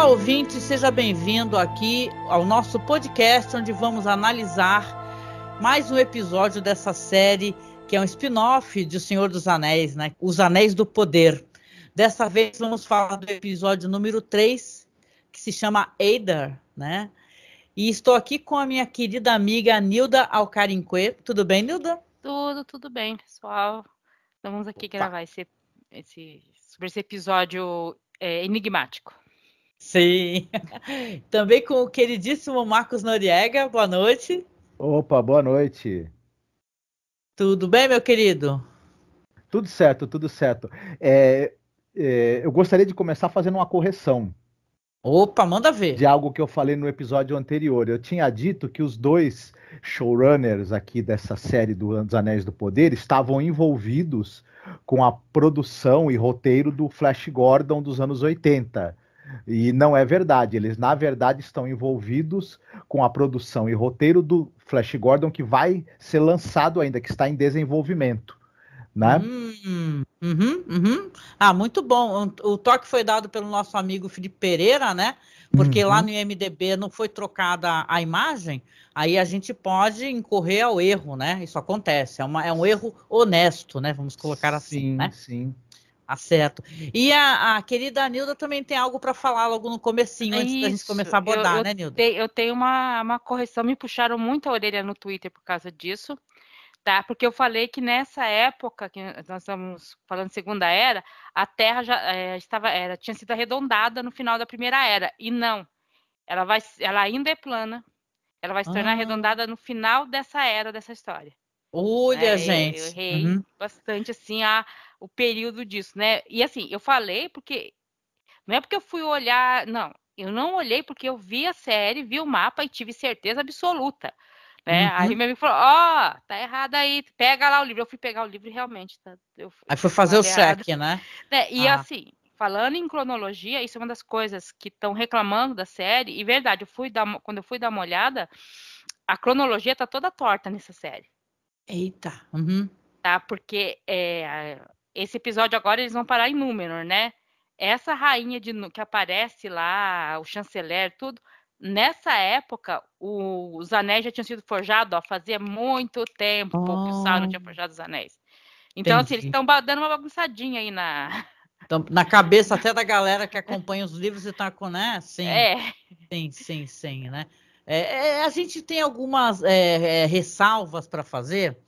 Olá, ouvinte, seja bem-vindo aqui ao nosso podcast, onde vamos analisar mais um episódio dessa série, que é um spin-off de O Senhor dos Anéis, né? Os Anéis do Poder. Dessa vez vamos falar do episódio número 3, que se chama Eidar, né? E estou aqui com a minha querida amiga Nilda Alcarinque. Tudo bem, Nilda? Tudo bem, pessoal. Então vamos aqui gravar sobre esse episódio enigmático. Sim. Também com o queridíssimo Marcos Noriega. Boa noite. Opa, boa noite. Tudo bem, meu querido? Tudo certo, tudo certo. Eu gostaria de começar fazendo uma correção. Opa, manda ver. De algo que eu falei no episódio anterior. Eu tinha dito que os dois showrunners aqui dessa série dos Anéis do Poder estavam envolvidos com a produção e roteiro do Flash Gordon dos anos 80. E não é verdade. Eles, na verdade, estão envolvidos com a produção e roteiro do Flash Gordon que vai ser lançado ainda, que está em desenvolvimento, né? Ah, muito bom. O toque foi dado pelo nosso amigo Felipe Pereira, né? Porque lá no IMDb não foi trocada a imagem, aí a gente pode incorrer ao erro, né? Isso acontece. É um erro honesto, né? Vamos colocar assim, né? Sim. Tá certo. E a querida Nilda também tem algo para falar logo no comecinho, antes da gente começar a abordar, né, Nilda? Eu tenho uma correção, me puxaram muito a orelha no Twitter por causa disso, tá? Porque eu falei que nessa época, que nós estamos falando Segunda Era, a Terra já tinha sido arredondada no final da Primeira Era, e não. Ela ainda é plana, ela vai se tornar arredondada no final dessa era, dessa história. Olha, gente. Eu errei bastante, assim, o período disso, né? E, assim, eu falei porque... Não é porque eu fui olhar... Não, eu não olhei porque eu vi a série, vi o mapa e tive certeza absoluta, né? Aí meu amigo falou, tá errado aí, pega lá o livro. Eu fui pegar o livro e realmente... Aí foi fazer o check, né? E, assim, falando em cronologia, isso é uma das coisas que estão reclamando da série. E, verdade, quando eu fui dar uma olhada, a cronologia tá toda torta nessa série. Eita. Tá? Porque esse episódio agora eles vão parar em Númenor, né? Essa rainha que aparece lá, o chanceler, tudo, nessa época os anéis já tinham sido forjados, fazia muito tempo que o Sauron tinha forjado os anéis. Então, assim, eles estão dando uma bagunçadinha aí Então, na cabeça até da galera que acompanha os livros e tá com, né? Sim. Sim, né? A gente tem algumas ressalvas para fazer,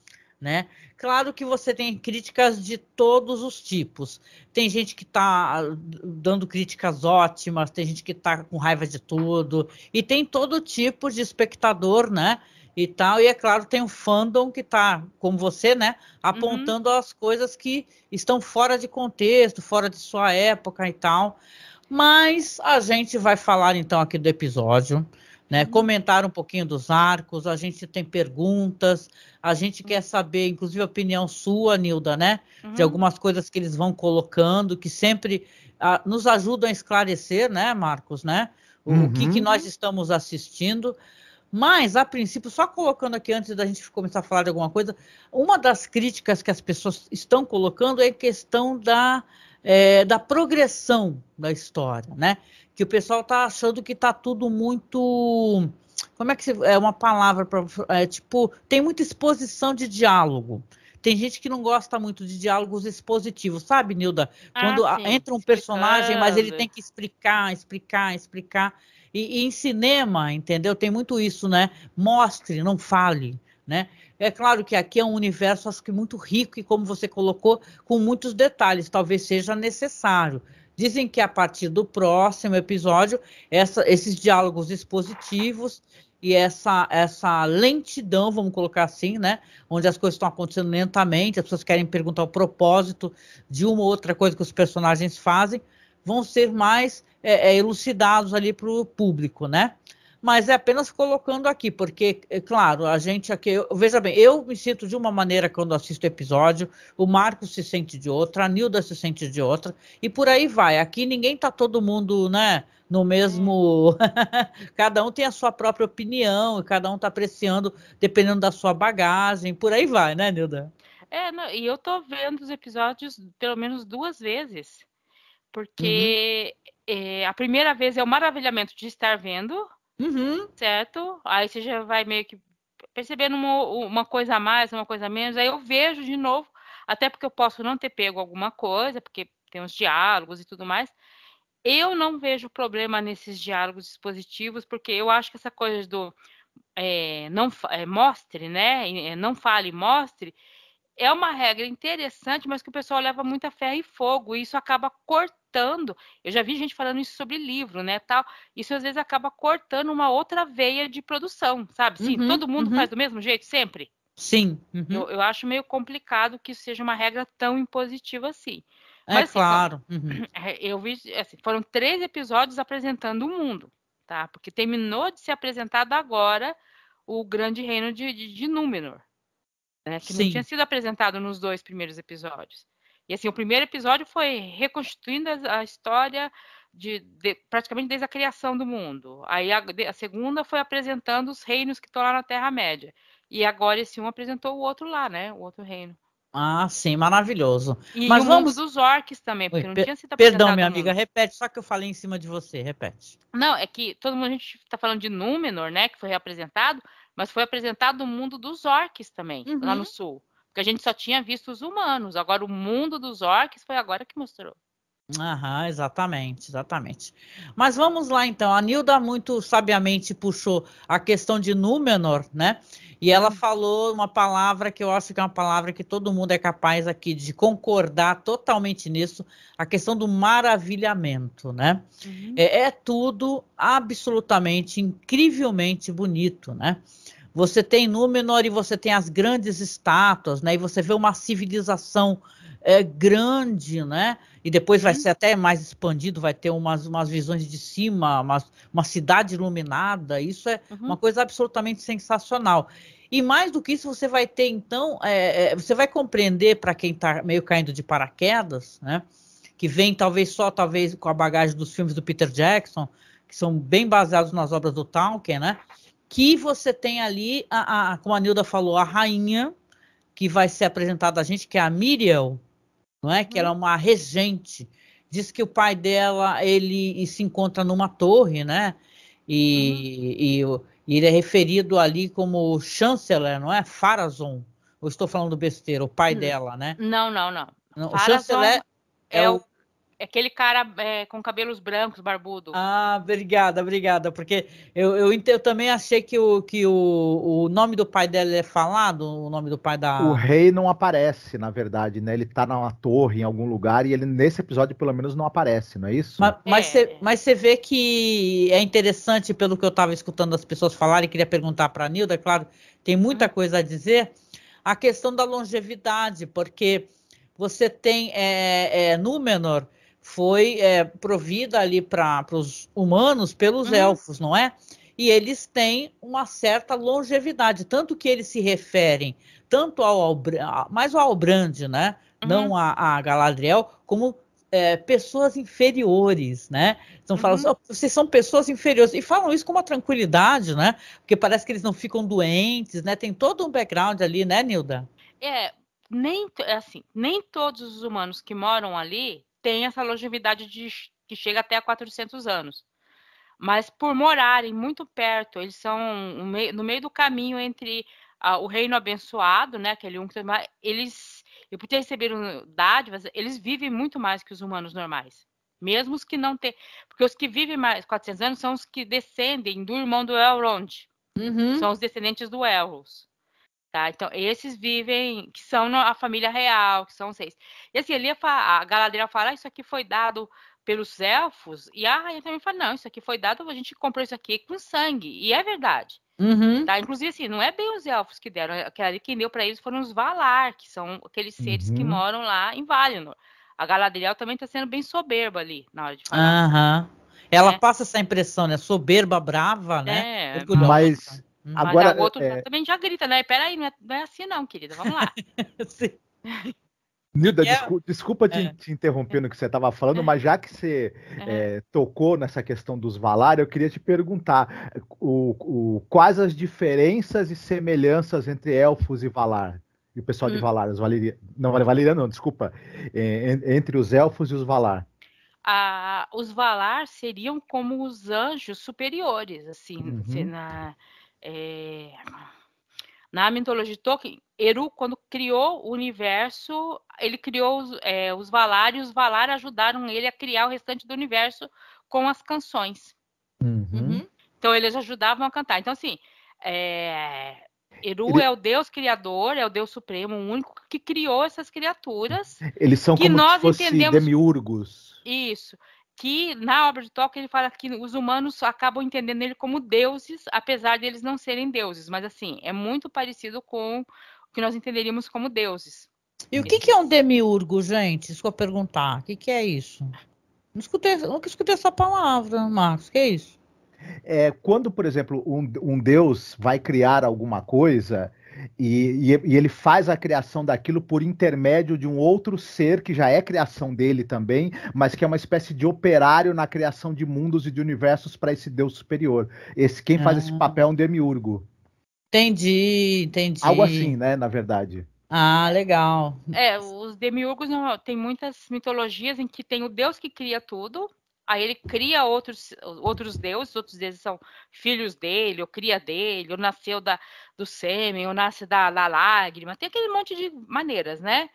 né? Claro que você tem críticas de todos os tipos. Tem gente que está dando críticas ótimas, tem gente que está com raiva de tudo, e tem todo tipo de espectador, né? E tal, e é claro, tem um fandom que está, como você, né? Apontando as coisas que estão fora de contexto, fora de sua época e tal. Mas a gente vai falar então aqui do episódio, né? Comentar um pouquinho dos arcos, a gente tem perguntas, a gente quer saber, inclusive, a opinião sua, Nilda, né? De algumas coisas que eles vão colocando, que sempre nos ajudam a esclarecer, né, Marcos, né? O que nós estamos assistindo. Mas, a princípio, só colocando aqui antes da gente começar a falar de alguma coisa, uma das críticas que as pessoas estão colocando é a questão da progressão da história, né? Que o pessoal está achando que está tudo muito... Como é que é uma palavra para... tipo, tem muita exposição de diálogo. Tem gente que não gosta muito de diálogos expositivos, sabe, Nilda? Quando entra um personagem, mas ele tem que explicar. E em cinema, entendeu? Tem muito isso, né? Mostre, não fale, né? É claro que aqui é um universo, acho que muito rico e, como você colocou, com muitos detalhes. Talvez seja necessário. Dizem que a partir do próximo episódio, esses diálogos expositivos e essa lentidão, vamos colocar assim, né? Onde as coisas estão acontecendo lentamente, as pessoas querem perguntar o propósito de uma ou outra coisa que os personagens fazem, vão ser mais elucidados ali para o público, né? Mas é apenas colocando aqui, porque, claro, a gente aqui... Veja bem, eu me sinto de uma maneira quando assisto o episódio, o Marcos se sente de outra, a Nilda se sente de outra, e por aí vai. Aqui ninguém está todo mundo, né, no mesmo... Cada um tem a sua própria opinião, e cada um está apreciando, dependendo da sua bagagem, por aí vai, né, Nilda? E eu tô vendo os episódios pelo menos 2 vezes. porque a primeira vez é o maravilhamento de estar vendo, certo? Aí você já vai meio que percebendo uma coisa a mais, uma coisa a menos, aí eu vejo de novo, até porque eu posso não ter pego alguma coisa, porque tem uns diálogos e tudo mais. Eu não vejo problema nesses diálogos expositivos, porque eu acho que essa coisa do mostre, né? Não fale, mostre, é uma regra interessante, mas que o pessoal leva muita ferro e fogo, e isso acaba cortando. Eu já vi gente falando isso sobre livro, né, tal. Isso às vezes acaba cortando uma outra veia de produção, sabe? Sim, todo mundo faz do mesmo jeito sempre. Sim. Eu acho meio complicado que isso seja uma regra tão impositiva assim. Mas, assim, claro. Eu vi, assim, foram 3 episódios apresentando o mundo, tá? Porque terminou de ser apresentado agora o grande reino de Númenor. Né, que não tinha sido apresentado nos 2 primeiros episódios. E assim, o primeiro episódio foi reconstituindo a história praticamente desde a criação do mundo. Aí a segunda foi apresentando os reinos que estão lá na Terra-média. E agora esse um apresentou o outro lá, né? O outro reino. Ah, sim, maravilhoso. E o mundo dos orcs também, porque não tinha sido apresentado. Perdão, minha amiga, repete, só que eu falei em cima de você, repete. Não, é que todo mundo, a gente está falando de Númenor, né? Que foi reapresentado, mas foi apresentado o mundo dos orcs também, lá no sul. Porque a gente só tinha visto os humanos. Agora o mundo dos orcs foi agora que mostrou. Exatamente. Mas vamos lá então. A Nilda muito sabiamente puxou a questão de Númenor, né? E ela falou uma palavra que eu acho que é uma palavra que todo mundo é capaz aqui de concordar totalmente nisso, a questão do maravilhamento, né? É tudo absolutamente, incrivelmente bonito, né? Você tem Númenor e você tem as grandes estátuas, né? E você vê uma civilização grande, né? E depois vai ser até mais expandido, vai ter umas visões de cima, uma cidade iluminada. Isso é uma coisa absolutamente sensacional. E mais do que isso, você vai ter, então, você vai compreender, para quem está meio caindo de paraquedas, né? Que vem talvez com a bagagem dos filmes do Peter Jackson, que são bem baseados nas obras do Tolkien, né? Que você tem ali, como a Nilda falou, a rainha, que vai ser apresentada a gente, que é a Míriel, não é? Que ela é uma regente. Diz que o pai dela, ele se encontra numa torre, né? E ele é referido ali como Chancellor, não é? Pharazôn. Eu estou falando besteira, o pai dela, né? Não. O Chancellor é o... É aquele cara com cabelos brancos, barbudo. Obrigada, porque eu também achei que o nome do pai dela é falado, o nome do pai da... O rei não aparece, na verdade, né? Ele tá numa torre em algum lugar e ele nesse episódio pelo menos não aparece, não é isso? Mas você vê que é interessante, pelo que eu estava escutando as pessoas falarem, queria perguntar para a Nilda, é claro, tem muita coisa a dizer, a questão da longevidade, porque você tem Númenor, foi provida ali para os humanos pelos elfos, não é? E eles têm uma certa longevidade, tanto que eles se referem tanto mais ao Halbrand, né? Não a Galadriel, como pessoas inferiores, né? Então falam assim, vocês são pessoas inferiores, e falam isso com uma tranquilidade, né? Porque parece que eles não ficam doentes, né? Tem todo um background ali, né, Nilda? Nem todos os humanos que moram ali têm essa longevidade que chega até a 400 anos. Mas por morarem muito perto, eles são no meio do caminho entre o reino abençoado, né, aquele e por ter recebido dádivas, eles vivem muito mais que os humanos normais. Mesmo os que não têm... Porque os que vivem mais 400 anos são os que descendem do irmão do Elrond. São os descendentes do Elros. Tá? Então, esses vivem, que são a família real, que são 6. E assim, a Galadriel fala, isso aqui foi dado pelos elfos, e a rainha também fala, não, isso aqui foi dado, a gente comprou isso aqui com sangue, e é verdade. Tá? Inclusive, assim, não é bem os elfos que deram, quem deu para eles foram os Valar, que são aqueles seres que moram lá em Valinor. A Galadriel também está sendo bem soberba ali, na hora de falar. Ela passa essa impressão, né, soberba, brava, né? Mas... Agora, o outro também já grita, né? Peraí, não é assim não, querida, vamos lá. Nilda, desculpa te interromper no que você estava falando, mas já que você tocou nessa questão dos Valar, eu queria te perguntar quais as diferenças e semelhanças entre elfos e Valar? E o pessoal de Valar, os Valerianos. Não, Valeriano não, desculpa. Entre os elfos e os Valar. os Valar seriam como os anjos superiores, assim, na mitologia de Tolkien. Eru, quando criou o universo, ele criou os Valar, e os Valar ajudaram ele a criar o restante do universo com as canções. Então, eles ajudavam a cantar. Então, assim, Eru é o Deus criador, é o Deus supremo, o único que criou essas criaturas. Eles são como se fossem demiurgos. Isso. Que na obra de Tolkien ele fala que os humanos acabam entendendo ele como deuses, apesar de eles não serem deuses. Mas, assim, é muito parecido com o que nós entenderíamos como deuses. E o que é um demiurgo, gente? Isso que eu perguntar. O que é isso? Nunca escutei essa palavra, Marcos. O que é isso? Quando, por exemplo, um deus vai criar alguma coisa e ele faz a criação daquilo por intermédio de um outro ser que já é criação dele também, mas que é uma espécie de operário na criação de mundos e de universos para esse deus superior. Quem faz esse papel é um demiurgo. Entendi. Algo assim, né, na verdade. Ah, legal. Os demiurgos tem muitas mitologias em que tem o deus que cria tudo. Aí ele cria outros deuses são filhos dele, ou cria dele, ou nasceu do sêmen, ou nasce da lágrima. Tem aquele monte de maneiras, né?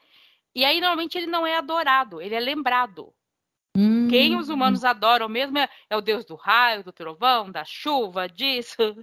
E aí, normalmente, ele não é adorado, ele é lembrado. Quem os humanos adoram mesmo é o deus do raio, do trovão, da chuva, disso.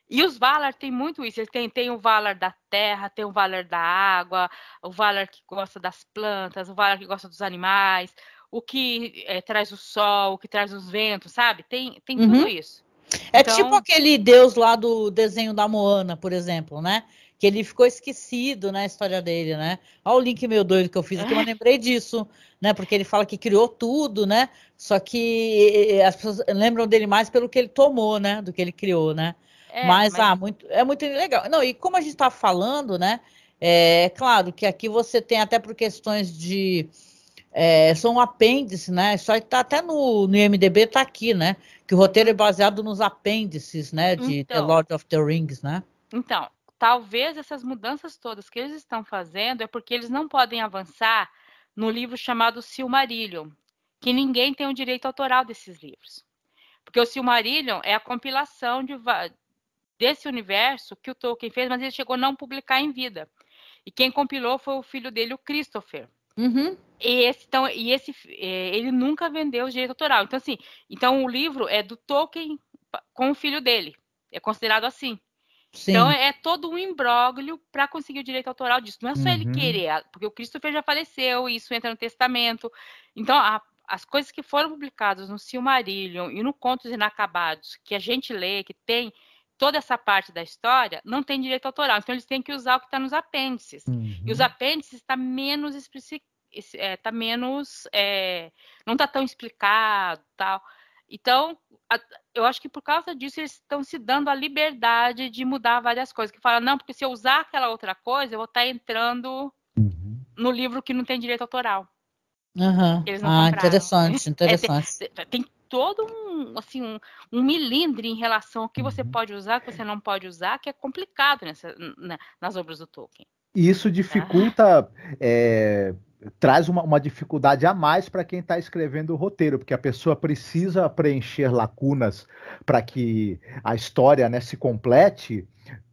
E os Valar tem muito isso. Eles tem o Valar da terra, tem o Valar da água, o Valar que gosta das plantas, o Valar que gosta dos animais, o que traz o sol, o que traz os ventos, sabe? Tem tudo isso. Então... tipo aquele deus lá do desenho da Moana, por exemplo, né? Que ele ficou esquecido na história dele, né? Olha o link meio doido que eu fiz aqui, eu lembrei disso, né? Porque ele fala que criou tudo, né? Só que as pessoas lembram dele mais pelo que ele tomou, né? Do que ele criou, né? Mas é muito legal. Não, e como a gente está falando, né? É claro que aqui você tem até por questões de... são um apêndice, né? Isso aí tá até no IMDb, tá aqui, né? Que o roteiro é baseado nos apêndices, né? De The Lord of the Rings, né? Então, talvez essas mudanças todas que eles estão fazendo é porque eles não podem avançar no livro chamado Silmarillion, que ninguém tem o direito autoral desses livros. Porque o Silmarillion é a compilação desse universo que o Tolkien fez, mas ele chegou a não publicar em vida. E quem compilou foi o filho dele, o Christopher. Ele nunca vendeu o direito autoral. Então, assim, o livro é do Tolkien com o filho dele. É considerado assim. Sim. Então, é todo um imbróglio para conseguir o direito autoral disso. Não é só ele querer, porque o Christopher já faleceu, isso entra no testamento. Então, as coisas que foram publicadas no Silmarillion e no Contos Inacabados, que a gente lê, que tem toda essa parte da história, não tem direito autoral. Então, eles têm que usar o que está nos apêndices. E os apêndices está menos não está tão explicado, tal. Então, eu acho que por causa disso eles estão se dando a liberdade de mudar várias coisas. Que fala, não, porque se eu usar aquela outra coisa, eu vou estar entrando no livro que não tem direito autoral. Eles não compraram. Interessante. Tem todo um milindre em relação ao que você pode usar, que você não pode usar, que é complicado nas obras do Tolkien. E isso dificulta, traz uma dificuldade a mais para quem está escrevendo o roteiro, porque a pessoa precisa preencher lacunas para que a história, né, se complete.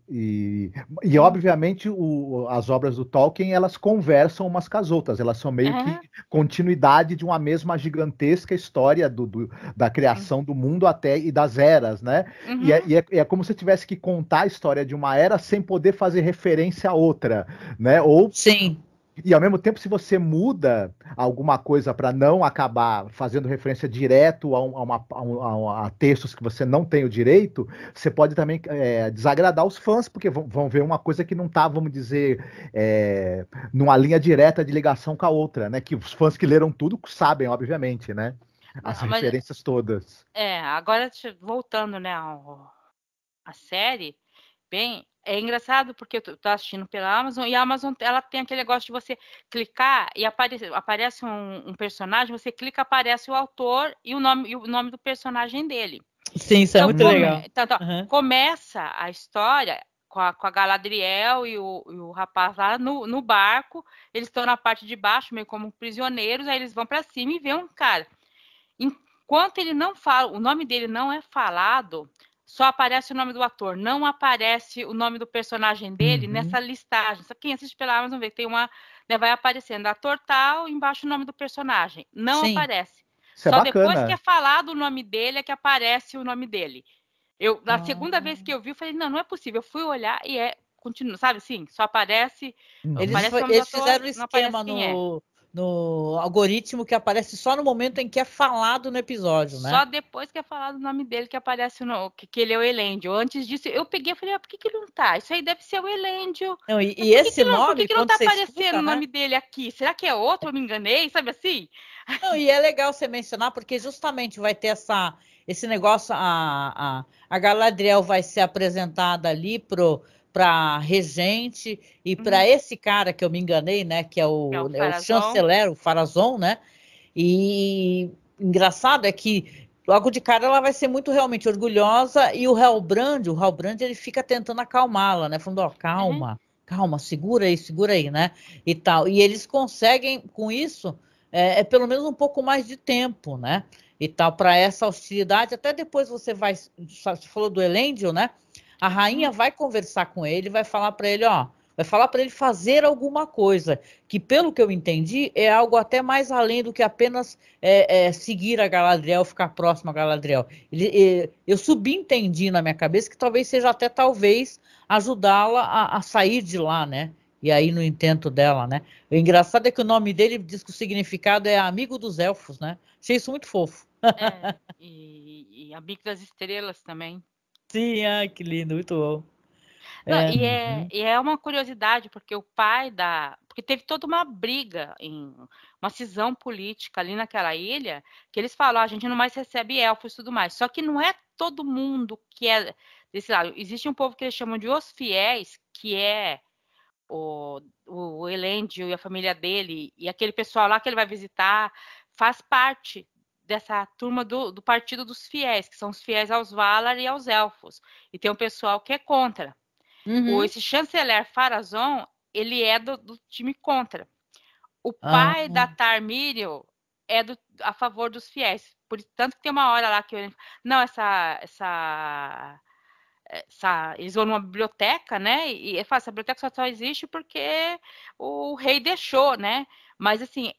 E obviamente as obras do Tolkien, elas conversam umas com as outras, elas são meio que continuidade de uma mesma gigantesca história da criação do mundo e das eras, né? E é como se tivesse que contar a história de uma era sem poder fazer referência a outra, né? Sim. E ao mesmo tempo, se você muda alguma coisa para não acabar fazendo referência direto a textos que você não tem o direito, você pode também desagradar os fãs, porque vão ver uma coisa que não está, vamos dizer, numa linha direta de ligação com a outra, né? Que os fãs que leram tudo sabem, obviamente, né? As referências todas. Agora voltando, né, a série, bem... É engraçado porque eu tô assistindo pela Amazon, e a Amazon ela tem aquele negócio de você clicar e aparece um personagem, você clica, aparece o autor e o nome do personagem dele. Sim, isso é muito legal. Então, começa a história com a Galadriel e o rapaz lá no barco, eles estão na parte de baixo, meio como prisioneiros, aí eles vão para cima e vê um cara. enquanto ele não fala, o nome dele não é falado, só aparece o nome do ator, não aparece o nome do personagem dele nessa listagem. Só quem assiste pela Amazon vê que tem uma, né, vai aparecendo ator tal, embaixo o nome do personagem. Não aparece. Isso só é depois que é falado o nome dele é que aparece o nome dele. Na segunda vez que eu vi, eu falei, não é possível. Eu fui olhar e continua, sabe assim? Só aparece. Eles fizeram um esquema no algoritmo que aparece só no momento em que é falado no episódio, né? Só depois que é falado o nome dele que aparece que ele é o Elendil. Antes disso, eu peguei e falei, por que ele não tá? Isso aí deve ser o Elendil. Não, e esse nome, por que não tá aparecendo escuta, o nome dele aqui? Será que é outro? Eu me enganei, sabe assim? Não, e é legal você mencionar, porque justamente vai ter esse negócio, a Galadriel vai ser apresentada ali para regente e para esse cara que eu me enganei, né, que é o chanceler, o Pharazôn, né? E engraçado é que logo de cara ela vai ser muito realmente orgulhosa e o Halbrand ele fica tentando acalmá-la, né? Falando, calma, segura aí, né? E tal. E eles conseguem com isso pelo menos um pouco mais de tempo, né? E tal, para essa hostilidade. Até depois você falou do Elendil, né? A rainha vai conversar com ele, vai falar para ele, vai falar para ele fazer alguma coisa, que pelo que eu entendi, é algo até mais além do que apenas seguir a Galadriel, ficar próximo a Galadriel. Eu subentendi na minha cabeça que talvez seja até ajudá-la a sair de lá, né? E aí no intento dela, né? O engraçado é que o nome dele diz que o significado é amigo dos elfos, né? Achei isso muito fofo. E amigo das estrelas também. Sim, que lindo, muito bom. Não, e é uma curiosidade, porque o pai porque teve toda uma briga, uma cisão política ali naquela ilha, que eles falam, a gente não mais recebe elfos e tudo mais. Só que não é todo mundo que é desse lado. Existe um povo que eles chamam de os fiéis, que é o Elendil e a família dele, e aquele pessoal lá que ele vai visitar, faz parte dessa turma do partido dos fiéis, que são os fiéis aos Valar e aos elfos. E tem um pessoal que é contra. Esse chanceler Pharazôn, ele é do time contra. O pai da Tarmiriel é a favor dos fiéis. Tanto que tem uma hora lá que não, eles vão numa biblioteca, né? E essa biblioteca só existe porque o rei deixou, né? Mas assim,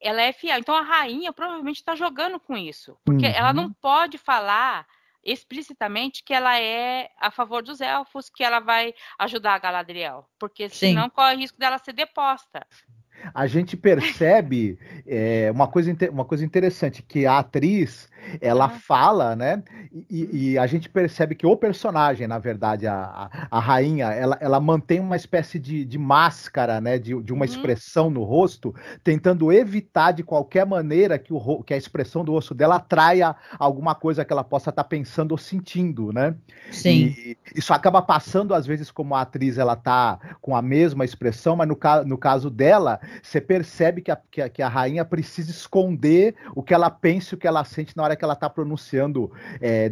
ela é fiel. Então a rainha provavelmente está jogando com isso, porque ela não pode falar explicitamente que ela é a favor dos elfos, que ela vai ajudar a Galadriel, porque senão corre o risco dela ser deposta. A gente percebe uma coisa interessante, que a atriz, ela fala, né? E a gente percebe que o personagem, na verdade, a rainha, ela mantém uma espécie de máscara, né? De uma expressão no rosto, tentando evitar de qualquer maneira que a expressão do rosto dela atraia alguma coisa que ela possa estar pensando ou sentindo, né? Sim. E isso acaba passando, às vezes, como a atriz ela tá com a mesma expressão, mas no caso dela, você percebe que a rainha precisa esconder o que ela pensa e o que ela sente na hora que ela está pronunciando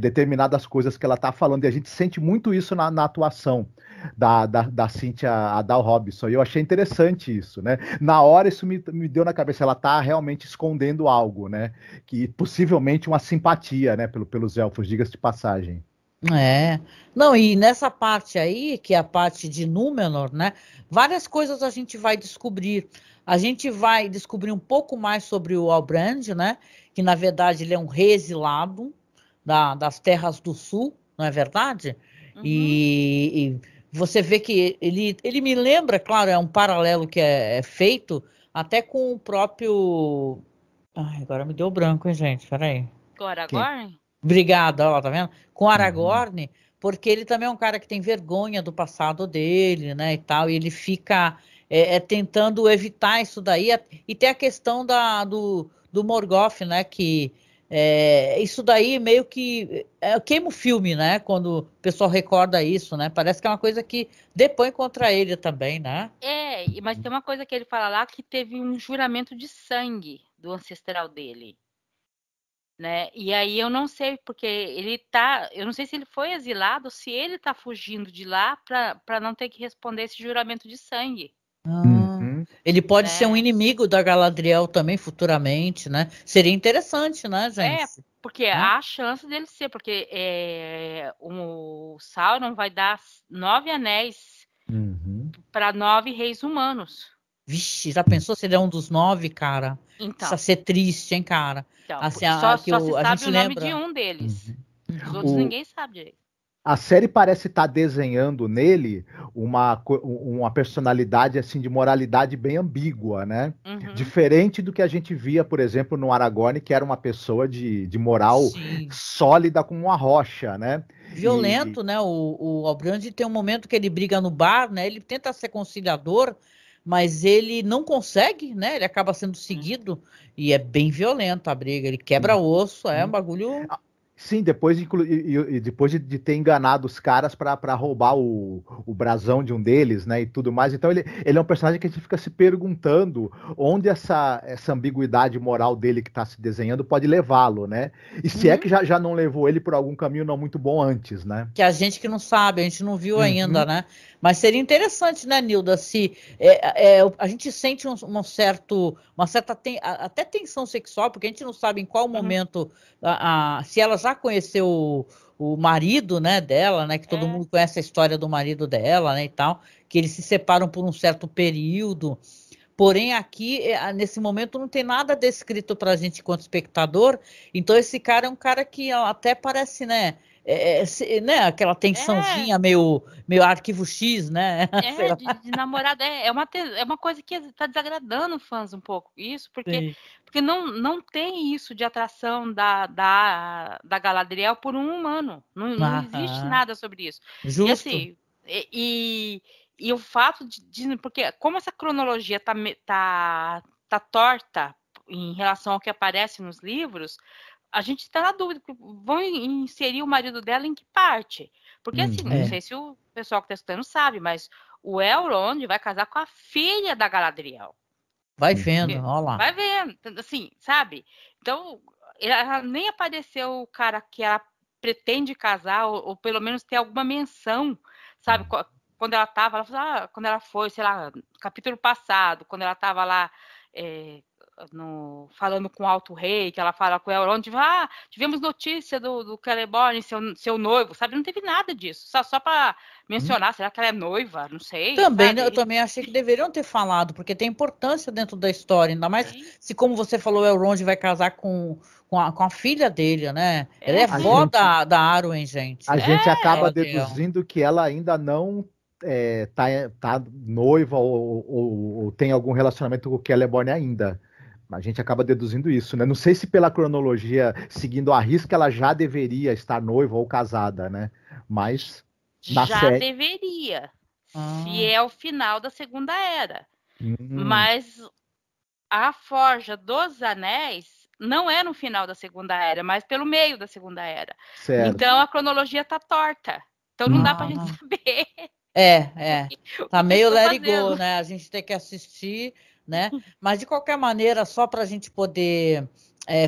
determinadas coisas que ela está falando. E a gente sente muito isso na atuação da Cynthia Adal Robinson. E eu achei interessante isso, né? Na hora isso me deu na cabeça, ela está realmente escondendo algo, né? Que possivelmente uma simpatia, né? Pelos elfos, diga-se de passagem. Não, e nessa parte aí, que é a parte de Númenor, né? Várias coisas a gente vai descobrir. A gente vai descobrir um pouco mais sobre o Halbrand, né? Que na verdade ele é um rei exilado das terras do sul, não é verdade? E você vê que ele me lembra, claro, é um paralelo que é feito até com o próprio. Ai, agora me deu branco, hein, gente? Peraí. Com Aragorn? Obrigada, ó, tá vendo? Com Aragorn, porque ele também é um cara que tem vergonha do passado dele, né, e tal, e ele fica tentando evitar isso daí, e tem a questão do Morgoth, né, que isso daí meio que queima o filme, né, quando o pessoal recorda isso, né, parece que é uma coisa que depõe contra ele também, né? Mas tem uma coisa que ele fala lá, que teve um juramento de sangue do ancestral dele. Né? E aí eu não sei, porque eu não sei se ele foi exilado, se ele tá fugindo de lá para não ter que responder esse juramento de sangue. Ele pode ser um inimigo da Galadriel também futuramente, né? Seria interessante, né, gente? Porque há a chance dele ser, porque o Sauron vai dar 9 anéis para 9 reis humanos. Vixe, já pensou se ele é um dos 9, cara? Então. Isso ia ser triste, hein, cara? Então, assim, só se sabe o nome de um deles. Os outros ninguém sabe direito. A série parece estar desenhando nele uma personalidade assim de moralidade bem ambígua, né? Diferente do que a gente via, por exemplo, no Aragorn, que era uma pessoa de moral sólida como uma rocha, né? Violento, né? O Halbrand tem um momento que ele briga no bar, né? Ele tenta ser conciliador, mas ele não consegue, né? Ele acaba sendo seguido e é bem violento a briga. Ele quebra osso, é um bagulho... Sim, depois de ter enganado os caras para roubar o brasão de um deles, né, e tudo mais. Então ele é um personagem que a gente fica se perguntando onde essa ambiguidade moral dele que está se desenhando pode levá-lo, né? E se é que já não levou ele por algum caminho não muito bom antes, né? Que a gente que não sabe, a gente não viu ainda, né? Mas seria interessante, né, Nilda, se a gente sente uma certa até tensão sexual, porque a gente não sabe em qual momento, se ela já conheceu o marido, né, dela, né, que todo mundo conhece a história do marido dela, né, e tal, que eles se separam por um certo período. Porém, aqui, nesse momento, não tem nada descrito pra gente enquanto espectador, então esse cara é um cara que até parece, né, né, aquela tensãozinha meio Arquivo X, né? De namorada, é uma coisa que está desagradando fãs um pouco, isso, porque não tem isso de atração da Galadriel por um humano, não existe nada sobre isso. Justo. E assim, e o fato de porque como essa cronologia tá torta em relação ao que aparece nos livros, a gente está na dúvida, vão inserir o marido dela em que parte? Porque assim, não sei se o pessoal que está escutando sabe, mas o Elrond vai casar com a filha da Galadriel. Vai vendo, olha lá. Vai vendo, assim, sabe? Então, ela nem apareceu o cara que ela pretende casar, ou pelo menos ter alguma menção, sabe? Quando ela estava, quando ela foi, sei lá, capítulo passado, quando ela estava lá... falando com o Alto Rei, que ela fala com o Elrond, tivemos notícia do Celeborn, seu noivo, sabe? Não teve nada disso, só para mencionar, será que ela é noiva? Não sei. Também, eu também achei que deveriam ter falado, porque tem importância dentro da história, ainda mais se, como você falou, o Elrond vai casar com a filha dele, né? Ela é vó da Arwen, gente. A gente acaba deduzindo que ela ainda não tá noiva ou tem algum relacionamento com o Celeborn ainda. A gente acaba deduzindo isso, né? Não sei se pela cronologia, seguindo a risca, ela já deveria estar noiva ou casada, né? Mas deveria. Se é o final da Segunda Era. Mas a Forja dos Anéis não é no final da Segunda Era, mas pelo meio da Segunda Era. Certo. Então a cronologia tá torta. Então não dá pra gente saber. Tá meio let it go, né? A gente tem que assistir, né? Mas de qualquer maneira, só para a gente poder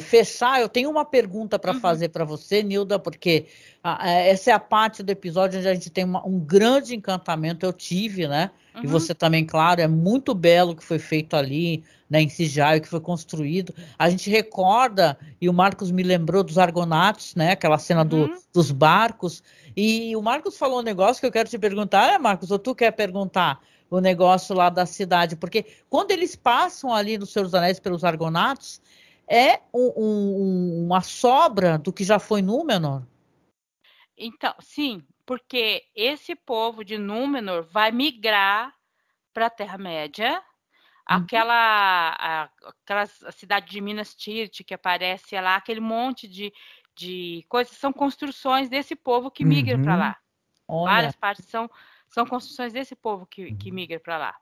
fechar, eu tenho uma pergunta para fazer para você, Nilda, porque essa é a parte do episódio onde a gente tem um grande encantamento, eu tive, né? E você também, claro, é muito belo o que foi feito ali, né, em Sijaio, que foi construído. A gente recorda, e o Marcos me lembrou dos Argonautas, né? Aquela cena dos barcos. E o Marcos falou um negócio que eu quero te perguntar, Marcos, ou tu quer perguntar? O negócio lá da cidade, porque quando eles passam ali no Senhor dos Anéis pelos Argonautas, é uma sobra do que já foi Númenor? Então, sim, porque esse povo de Númenor vai migrar para a Terra-média, aquela cidade de Minas Tirith que aparece lá, aquele monte de coisas, são construções desse povo que migra para lá. Olha. Várias partes são construções desse povo que migra para lá.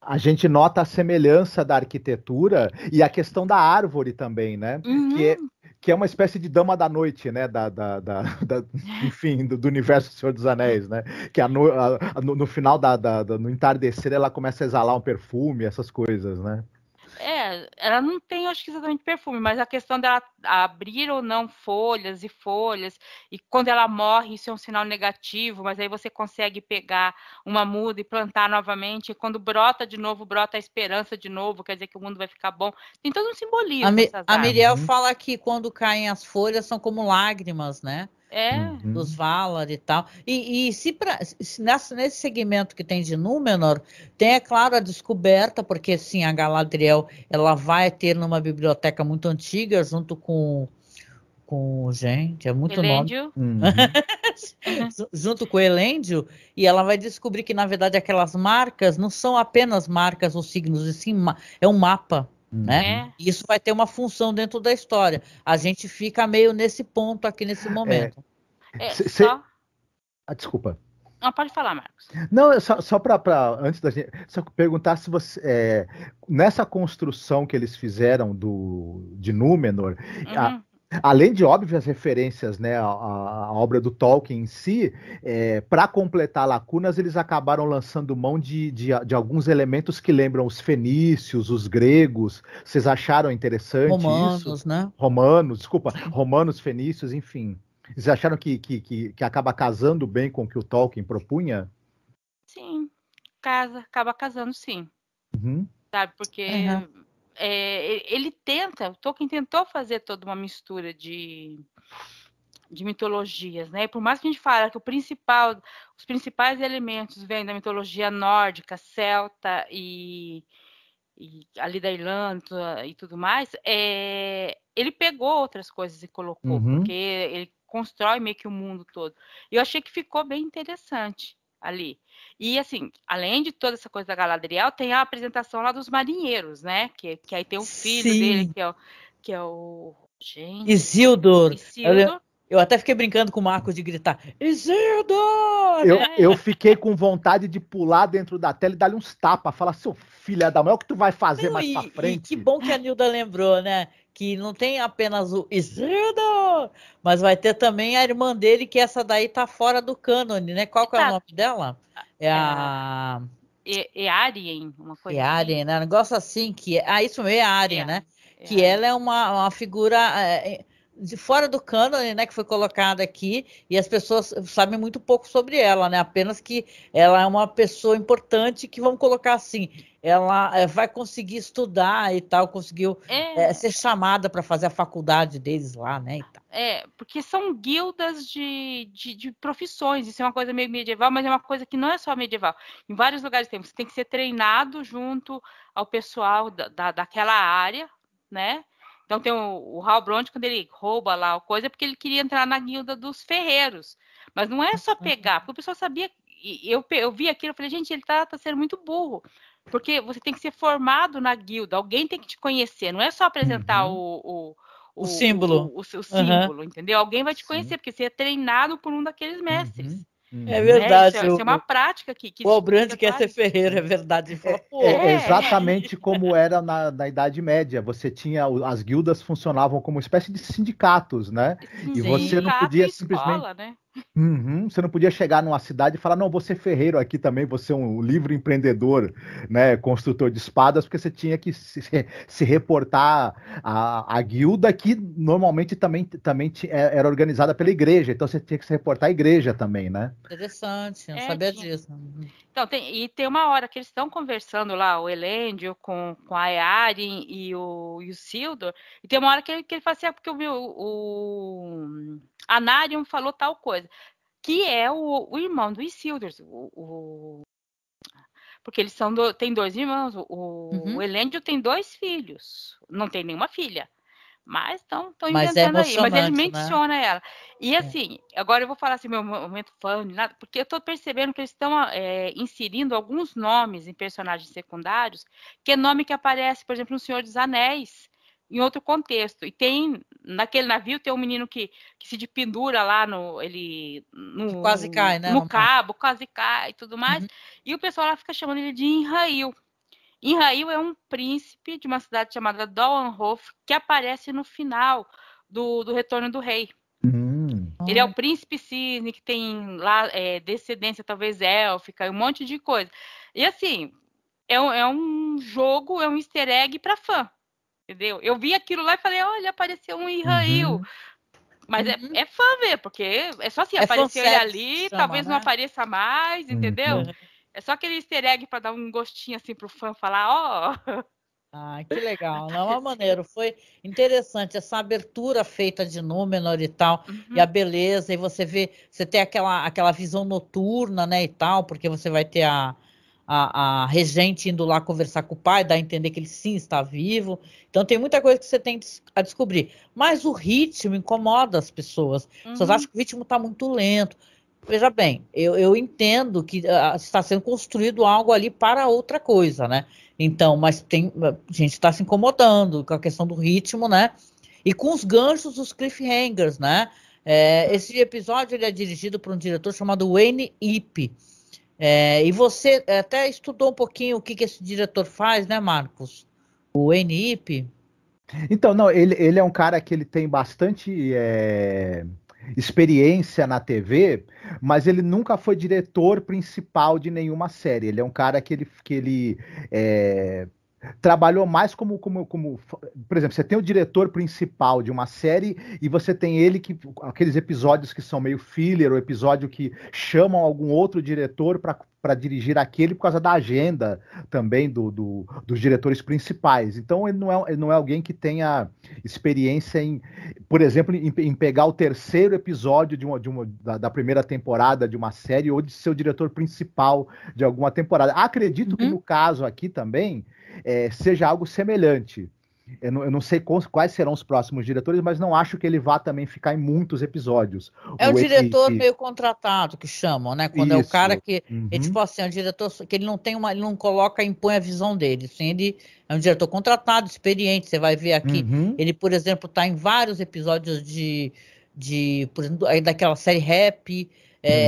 A gente nota a semelhança da arquitetura e a questão da árvore também, né? Que é uma espécie de dama da noite, né? Enfim, do universo do Senhor dos Anéis, né? Que no final no entardecer ela começa a exalar um perfume, essas coisas, né? Ela não tem, acho que exatamente perfume, mas a questão dela abrir ou não folhas, e quando ela morre, isso é um sinal negativo, mas aí você consegue pegar uma muda e plantar novamente, e quando brota de novo, brota a esperança de novo, quer dizer que o mundo vai ficar bom. Tem todo um simbolismo essas A Miriel árvores. fala que quando caem as folhas são como lágrimas, né? Dos Valar e tal. E se nesse segmento que tem de Númenor, tem, é claro, a descoberta, porque sim, a Galadriel ela vai ter numa biblioteca muito antiga, junto com gente, é muito Elêndio. nome. Junto com o Elêndio, e ela vai descobrir que, na verdade, aquelas marcas não são apenas marcas ou signos, e sim, é um mapa. Né? E isso vai ter uma função dentro da história. A gente fica meio nesse ponto aqui nesse momento. Desculpa. Não, pode falar, Marcos. Não, só para antes da gente só perguntar se você nessa construção que eles fizeram de Númenor, além de óbvias referências, né, a obra do Tolkien em si, para completar lacunas, eles acabaram lançando mão de alguns elementos que lembram os fenícios, os gregos. Vocês acharam interessante Romanos, isso? Né? Romanos, fenícios, enfim. Vocês acharam que acaba casando bem com o que o Tolkien propunha? Sim, acaba casando, sim. Sabe, porque o Tolkien tentou fazer toda uma mistura de mitologias, né? E por mais que a gente fale que os principais elementos vêm da mitologia nórdica, celta e ali da Irlanda e tudo mais, ele pegou outras coisas e colocou, porque ele constrói meio que o mundo todo. E eu achei que ficou bem interessante ali. E, assim, além de toda essa coisa da Galadriel, tem a apresentação lá dos marinheiros, né? Que aí tem o filho dele, que é o... Gente... Isildur. Eu até fiquei brincando com o Marcos de gritar, Isildur! Eu fiquei com vontade de pular dentro da tela e dar-lhe uns tapas. Falar, seu filho da mãe, é o que tu vai fazer mais pra frente? E que bom que a Nilda lembrou, né? Que não tem apenas o Isildur, mas vai ter também a irmã dele, que essa daí tá fora do cânone, né? Qual que é o nome dela? É a... Earien, uma coisa Earien, assim. Né? Um negócio assim, que... isso mesmo, é Arien, né? Que ela é uma figura... de fora do cânone, né, que foi colocada aqui, e as pessoas sabem muito pouco sobre ela, né, apenas que ela é uma pessoa importante que, vamos colocar assim, ela vai conseguir estudar e tal, conseguiu ser chamada para fazer a faculdade deles lá, né, e tal. Porque são guildas de profissões, isso é uma coisa meio medieval, mas é uma coisa que não é só medieval. Em vários lugares você tem que ser treinado junto ao pessoal daquela área, né? Então tem o Halbrand, quando ele rouba lá a coisa, é porque ele queria entrar na guilda dos ferreiros. Mas não é só pegar, porque o pessoal sabia... Eu vi aquilo, eu falei, gente, ele tá sendo muito burro. Porque você tem que ser formado na guilda, alguém tem que te conhecer, não é só apresentar o símbolo. O símbolo, entendeu? Alguém vai te conhecer, porque você é treinado por um daqueles mestres. É verdade. Isso é uma prática que o Halbrand quer ser ferreiro, é verdade. Exatamente como era na Idade Média. Você tinha as guildas funcionavam como uma espécie de sindicatos, né? Sim, e você não podia simplesmente. Escola, né? Você não podia chegar numa cidade e falar, não, vou ser ferreiro aqui também, vou ser um livre empreendedor, né, construtor de espadas, porque você tinha que se reportar à guilda, que normalmente também era organizada pela igreja, então você tinha que se reportar à igreja também, né? Interessante, não sabia disso. Então, tem uma hora que eles estão conversando lá, o Elêndio com a Earien e o Isildur, e tem uma hora que ele fala assim, porque o Anarion falou tal coisa, que é o irmão do Isildur, porque eles têm 2 irmãos, o Elêndio tem 2 filhos, não tem nenhuma filha, mas estão inventando aí, mas ele menciona, né? Ela. E assim, agora eu vou falar assim, meu momento fã, porque eu estou percebendo que eles estão inserindo alguns nomes em personagens secundários, que é nome que aparece, por exemplo, no Senhor dos Anéis, em outro contexto. E naquele navio tem um menino que se pendura lá que quase cai, né? No cabo, quase cai e tudo mais. E o pessoal lá fica chamando ele de Inrail. Inrail é um príncipe de uma cidade chamada Dolmenhof, que aparece no final do Retorno do Rei. Ele é o príncipe cisne, que tem lá descendência talvez élfica, e um monte de coisa. E assim, é um jogo, é um easter egg para fã, entendeu? Eu vi aquilo lá e falei, olha, apareceu um Israel. Mas é fã ver, porque é só assim, apareceu ele ali, talvez não apareça mais, entendeu? É só aquele easter egg para dar um gostinho assim pro fã falar, ó. Ah, que legal. Não é maneiro. Foi interessante essa abertura feita de Númenor e tal, e a beleza, e você vê, você tem aquela visão noturna, né, e tal, porque você vai ter a regente indo lá conversar com o pai, dar a entender que ele sim está vivo. Então tem muita coisa que você tem a descobrir. Mas o ritmo incomoda as pessoas. As pessoas acham que o ritmo está muito lento. Veja bem, eu entendo que está sendo construído algo ali para outra coisa, né? Então, mas a gente está se incomodando com a questão do ritmo, né? E com os ganchos dos cliffhangers, né? Esse episódio ele é dirigido por um diretor chamado Wayne Yip. E você até estudou um pouquinho o que esse diretor faz, né, Marcos? O Wayne Yip? Então, não, ele é um cara que ele tem bastante experiência na TV, mas ele nunca foi diretor principal de nenhuma série. Ele é um cara que ele trabalhou mais como, por exemplo, você tem o diretor principal de uma série e você tem aqueles episódios que são meio filler, ou episódio que chamam algum outro diretor para dirigir aquele por causa da agenda também dos diretores principais. Então ele não é alguém que tenha experiência por exemplo, em pegar o terceiro episódio da primeira temporada de uma série ou de ser o diretor principal de alguma temporada. Acredito que no caso aqui também seja algo semelhante. Eu não sei quais serão os próximos diretores, mas não acho que ele vá também ficar em muitos episódios. É o diretor meio contratado que chamam, né? Quando é o cara que é tipo assim, é um diretor que ele não tem ele não coloca, impõe a visão dele. Assim, ele é um diretor contratado, experiente. Você vai ver aqui, ele, por exemplo, está em vários episódios por exemplo, daquela série Rap,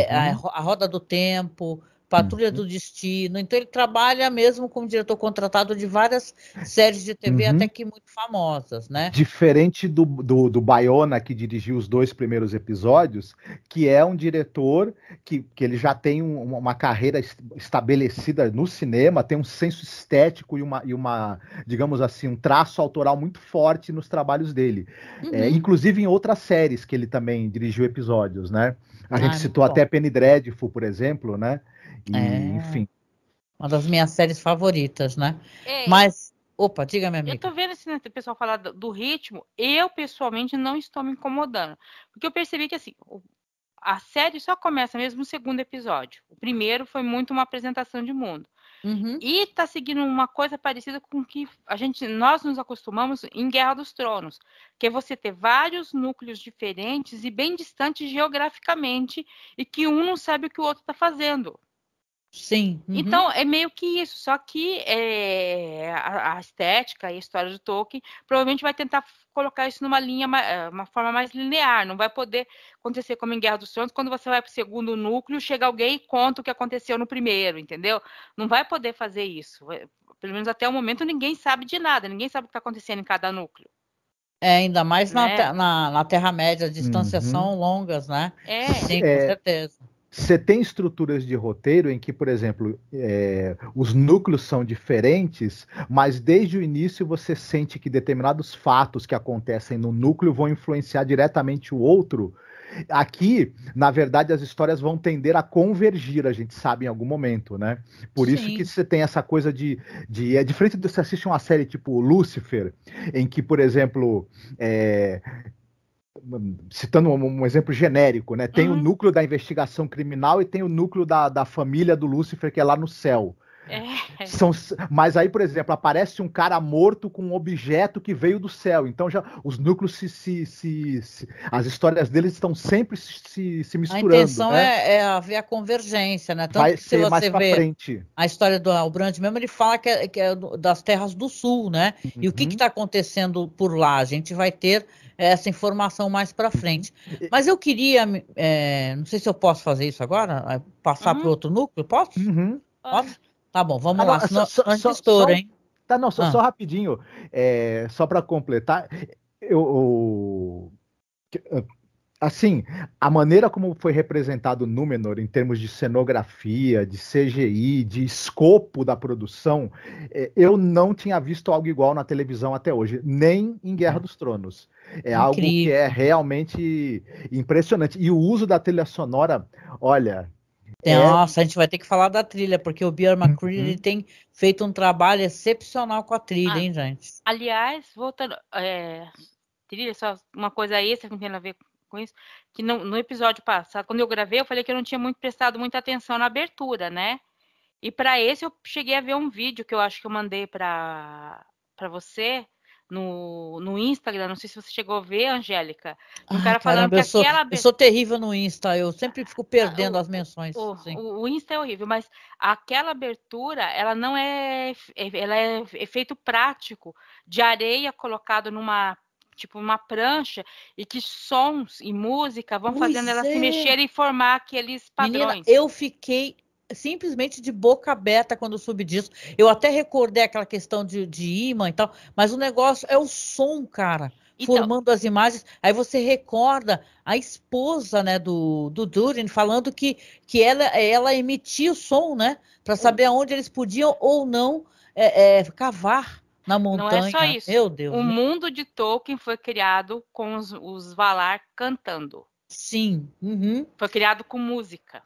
a Roda do Tempo, Patrulha do Destino. Então ele trabalha mesmo como diretor contratado de várias séries de TV, até que muito famosas, né? Diferente do Bayona, que dirigiu os 2 primeiros episódios, que é um diretor que ele já tem uma carreira estabelecida no cinema, tem um senso estético e uma, digamos assim, um traço autoral muito forte nos trabalhos dele. Inclusive em outras séries que ele também dirigiu episódios, né? A gente citou até Penny Dreadful, por exemplo, né? Enfim. Uma das minhas séries favoritas, né? Mas, opa, diga, minha amiga. Eu tô vendo assim, o pessoal falar do ritmo, eu pessoalmente não estou me incomodando, porque eu percebi que assim, a série só começa mesmo no segundo episódio. O primeiro foi muito uma apresentação de mundo. E tá seguindo uma coisa parecida com que nós nos acostumamos em Guerra dos Tronos, que é você ter vários núcleos diferentes e bem distantes geograficamente, e que um não sabe o que o outro está fazendo. Sim. Então, é meio que isso, só que a estética e a história do Tolkien provavelmente vai tentar colocar isso numa linha, uma forma mais linear, não vai poder acontecer como em Guerra dos Tronos, quando você vai para o segundo núcleo, chega alguém e conta o que aconteceu no primeiro, entendeu? Não vai poder fazer isso, pelo menos até o momento ninguém sabe de nada, ninguém sabe o que está acontecendo em cada núcleo. Ainda mais na Terra-média, as distâncias são longas, né? Sim, com certeza. Você tem estruturas de roteiro em que, por exemplo, os núcleos são diferentes, mas desde o início você sente que determinados fatos que acontecem no núcleo vão influenciar diretamente o outro. Aqui, na verdade, as histórias vão tender a convergir, a gente sabe, em algum momento, né? Por isso que você tem essa coisa é diferente de você assistir uma série tipo Lucifer, em que, por exemplo, citando um exemplo genérico, né? Tem o núcleo da investigação criminal e tem o núcleo da família do Lúcifer, que é lá no céu. Mas aí, por exemplo, aparece um cara morto com um objeto que veio do céu. Então já os núcleos as histórias deles estão sempre se misturando. A intenção, né? é haver a convergência, né? Tanto vai que se você mais vê frente. A história do Halbrand mesmo, ele fala que é das terras do sul, né? E o que está acontecendo por lá? A gente vai ter essa informação mais para frente. Mas eu queria, não sei se eu posso fazer isso agora, passar para o outro núcleo, posso? Posso? Tá bom, vamos lá, senão antes estoura, hein? Tá, não, só rapidinho, só para completar, Assim, a maneira como foi representado Númenor em termos de cenografia, de CGI, de escopo da produção, eu não tinha visto algo igual na televisão até hoje, nem em Guerra dos Tronos. É algo que é realmente impressionante. E o uso da trilha sonora, olha... Nossa, a gente vai ter que falar da trilha, porque o Bear McCreary ele tem feito um trabalho excepcional com a trilha, hein, gente? Aliás, voltando... trilha, só uma coisa extra que não tem a ver com isso, que no episódio passado, quando eu gravei, eu falei que eu não tinha prestado muita atenção na abertura, né? E para esse eu cheguei a ver um vídeo que eu acho que eu mandei para você no Instagram, não sei se você chegou a ver, Angélica. Um cara falando que eu sou terrível no Insta, eu sempre fico perdendo as menções. O Insta é horrível, mas aquela abertura, ela não ela é efeito prático de areia colocado numa prancha, e que sons e música vão fazendo ela se mexer e formar aqueles padrões. Menina, eu fiquei simplesmente de boca aberta quando eu soube disso. Eu até recordei aquela questão de imã e tal, mas o negócio é o som, cara, então, formando as imagens. Aí você recorda a esposa, né, do Durin falando que ela emitia o som, né, para saber aonde eles podiam ou não cavar na montanha. Não é só isso. Meu Deus. O mundo de Tolkien foi criado com os Valar cantando. Sim. Foi criado com música.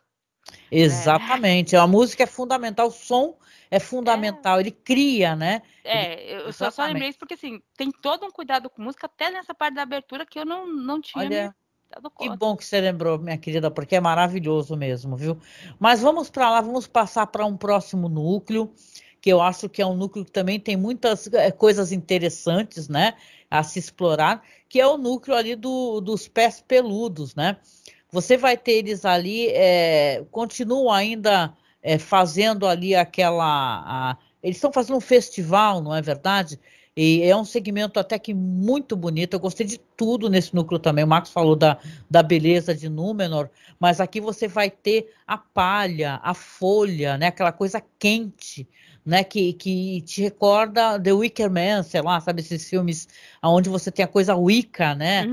Exatamente. A música é fundamental, o som é fundamental, ele cria, né? Eu só lembrei isso porque, assim, tem todo um cuidado com música, até nessa parte da abertura que eu não tinha me dado conta. Que bom que você lembrou, minha querida, porque é maravilhoso mesmo, viu? Mas vamos para lá, vamos passar para um próximo núcleo, que eu acho que é um núcleo que também tem muitas coisas interessantes, né, a se explorar, que é o núcleo ali dos pés peludos, né? Você vai ter eles ali, continuam ainda fazendo ali eles estão fazendo um festival, não é verdade? E é um segmento até que muito bonito. Eu gostei de tudo nesse núcleo também. O Marcos falou da beleza de Númenor, mas aqui você vai ter a palha, a folha, né? Aquela coisa quente, né? Que te recorda The Wicker Man, sei lá, sabe? Esses filmes onde você tem a coisa Wicca, né?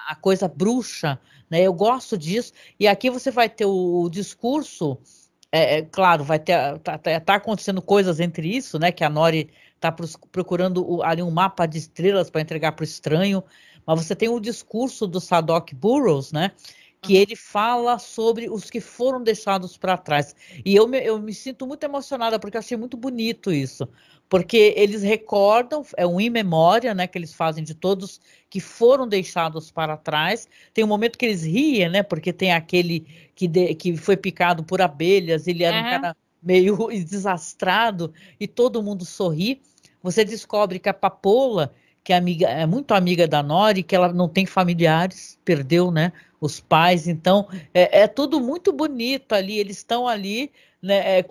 A coisa bruxa, né? Eu gosto disso. E aqui você vai ter o discurso. Claro, vai ter, tá acontecendo coisas entre isso, né? Que a Nori está procurando ali um mapa de estrelas para entregar para o estranho, mas você tem o discurso do Sadok Burrows, né? Que ele fala sobre os que foram deixados para trás. E eu me sinto muito emocionada, porque eu achei muito bonito isso. Porque eles recordam, é um in memória, né? Que eles fazem de todos que foram deixados para trás. Tem um momento que eles riem, né? Porque tem aquele que foi picado por abelhas, ele era um cara meio desastrado, e todo mundo sorri. Você descobre que a Papola, que é muito amiga da Nori, que ela não tem familiares, perdeu, né, os pais, então é tudo muito bonito ali, eles estão ali, né,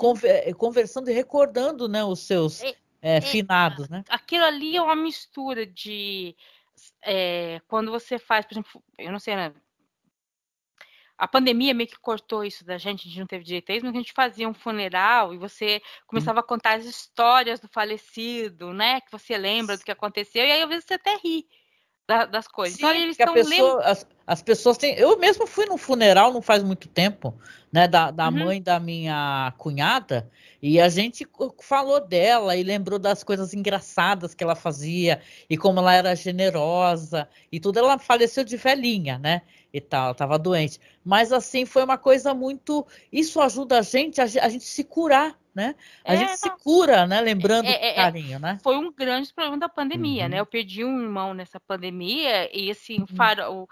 conversando e recordando, né, os seus finados, né? Aquilo ali é uma mistura de quando você faz, por exemplo, eu não sei, né, a pandemia meio que cortou isso da gente, a gente não teve direito a isso, mas a gente fazia um funeral e você começava a contar as histórias do falecido, né? Que você lembra do que aconteceu, e aí às vezes você até ri das coisas. Sim, então, eles estão as pessoas têm. Eu mesmo fui num funeral não faz muito tempo, né? Da mãe da minha cunhada, e a gente falou dela e lembrou das coisas engraçadas que ela fazia e como ela era generosa e tudo. Ela faleceu de velhinha, né? E tal, ela estava doente. Mas assim, foi uma coisa muito. Isso ajuda a gente se curar, né? A gente se cura, né? Lembrando do carinho, né? Foi um grande problema da pandemia, né? Eu perdi um irmão nessa pandemia e assim, o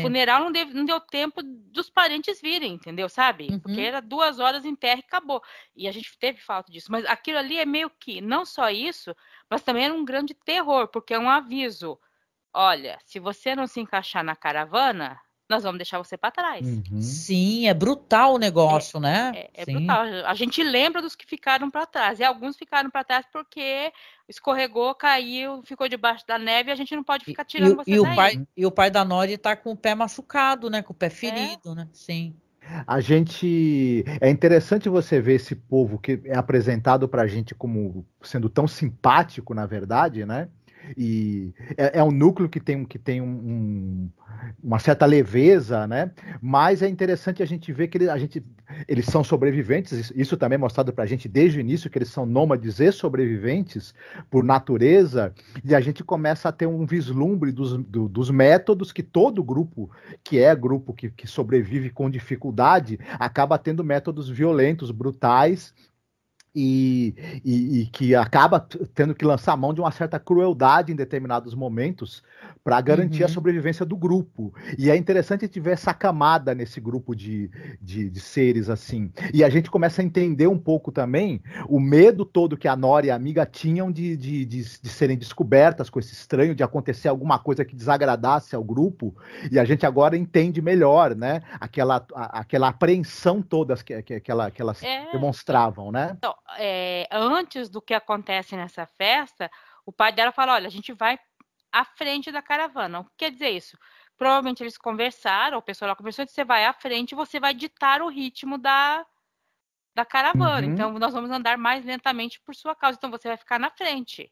funeral não deu tempo dos parentes virem, entendeu? Sabe? Porque era 2 horas em terra e acabou. E a gente teve falta disso. Mas aquilo ali é meio que, não só isso, mas também era um grande terror, porque é um aviso. Olha, se você não se encaixar na caravana, nós vamos deixar você para trás. Sim, é brutal o negócio, né? É brutal. A gente lembra dos que ficaram para trás. E alguns ficaram para trás porque escorregou, caiu, ficou debaixo da neve e a gente não pode ficar tirando você daí. E o pai da Nori tá com o pé machucado, né? Com o pé ferido, né? Sim. É interessante você ver esse povo que é apresentado pra gente como sendo tão simpático, na verdade, né? e é um núcleo que tem uma certa leveza, né? Mas é interessante a gente ver que eles são sobreviventes, isso também é mostrado para a gente desde o início, que eles são nômades e sobreviventes por natureza, e a gente começa a ter um vislumbre dos métodos que todo grupo, que sobrevive com dificuldade, acaba tendo métodos violentos, brutais, e que acaba tendo que lançar mão de uma certa crueldade em determinados momentos para garantir a sobrevivência do grupo. E é interessante a gente ver essa camada nesse grupo de seres assim. E a gente começa a entender um pouco também o medo todo que a Nora e a amiga tinham de serem descobertas com esse estranho, de acontecer alguma coisa que desagradasse ao grupo. E a gente agora entende melhor, né? Aquela apreensão toda que elas demonstravam, né? Então, antes do que acontece nessa festa, o pai dela fala, olha, a gente vai à frente da caravana. O que quer dizer isso? Provavelmente eles conversaram, o pessoal lá conversou, você vai à frente e você vai ditar o ritmo da caravana. Então, nós vamos andar mais lentamente por sua causa. Então, você vai ficar na frente.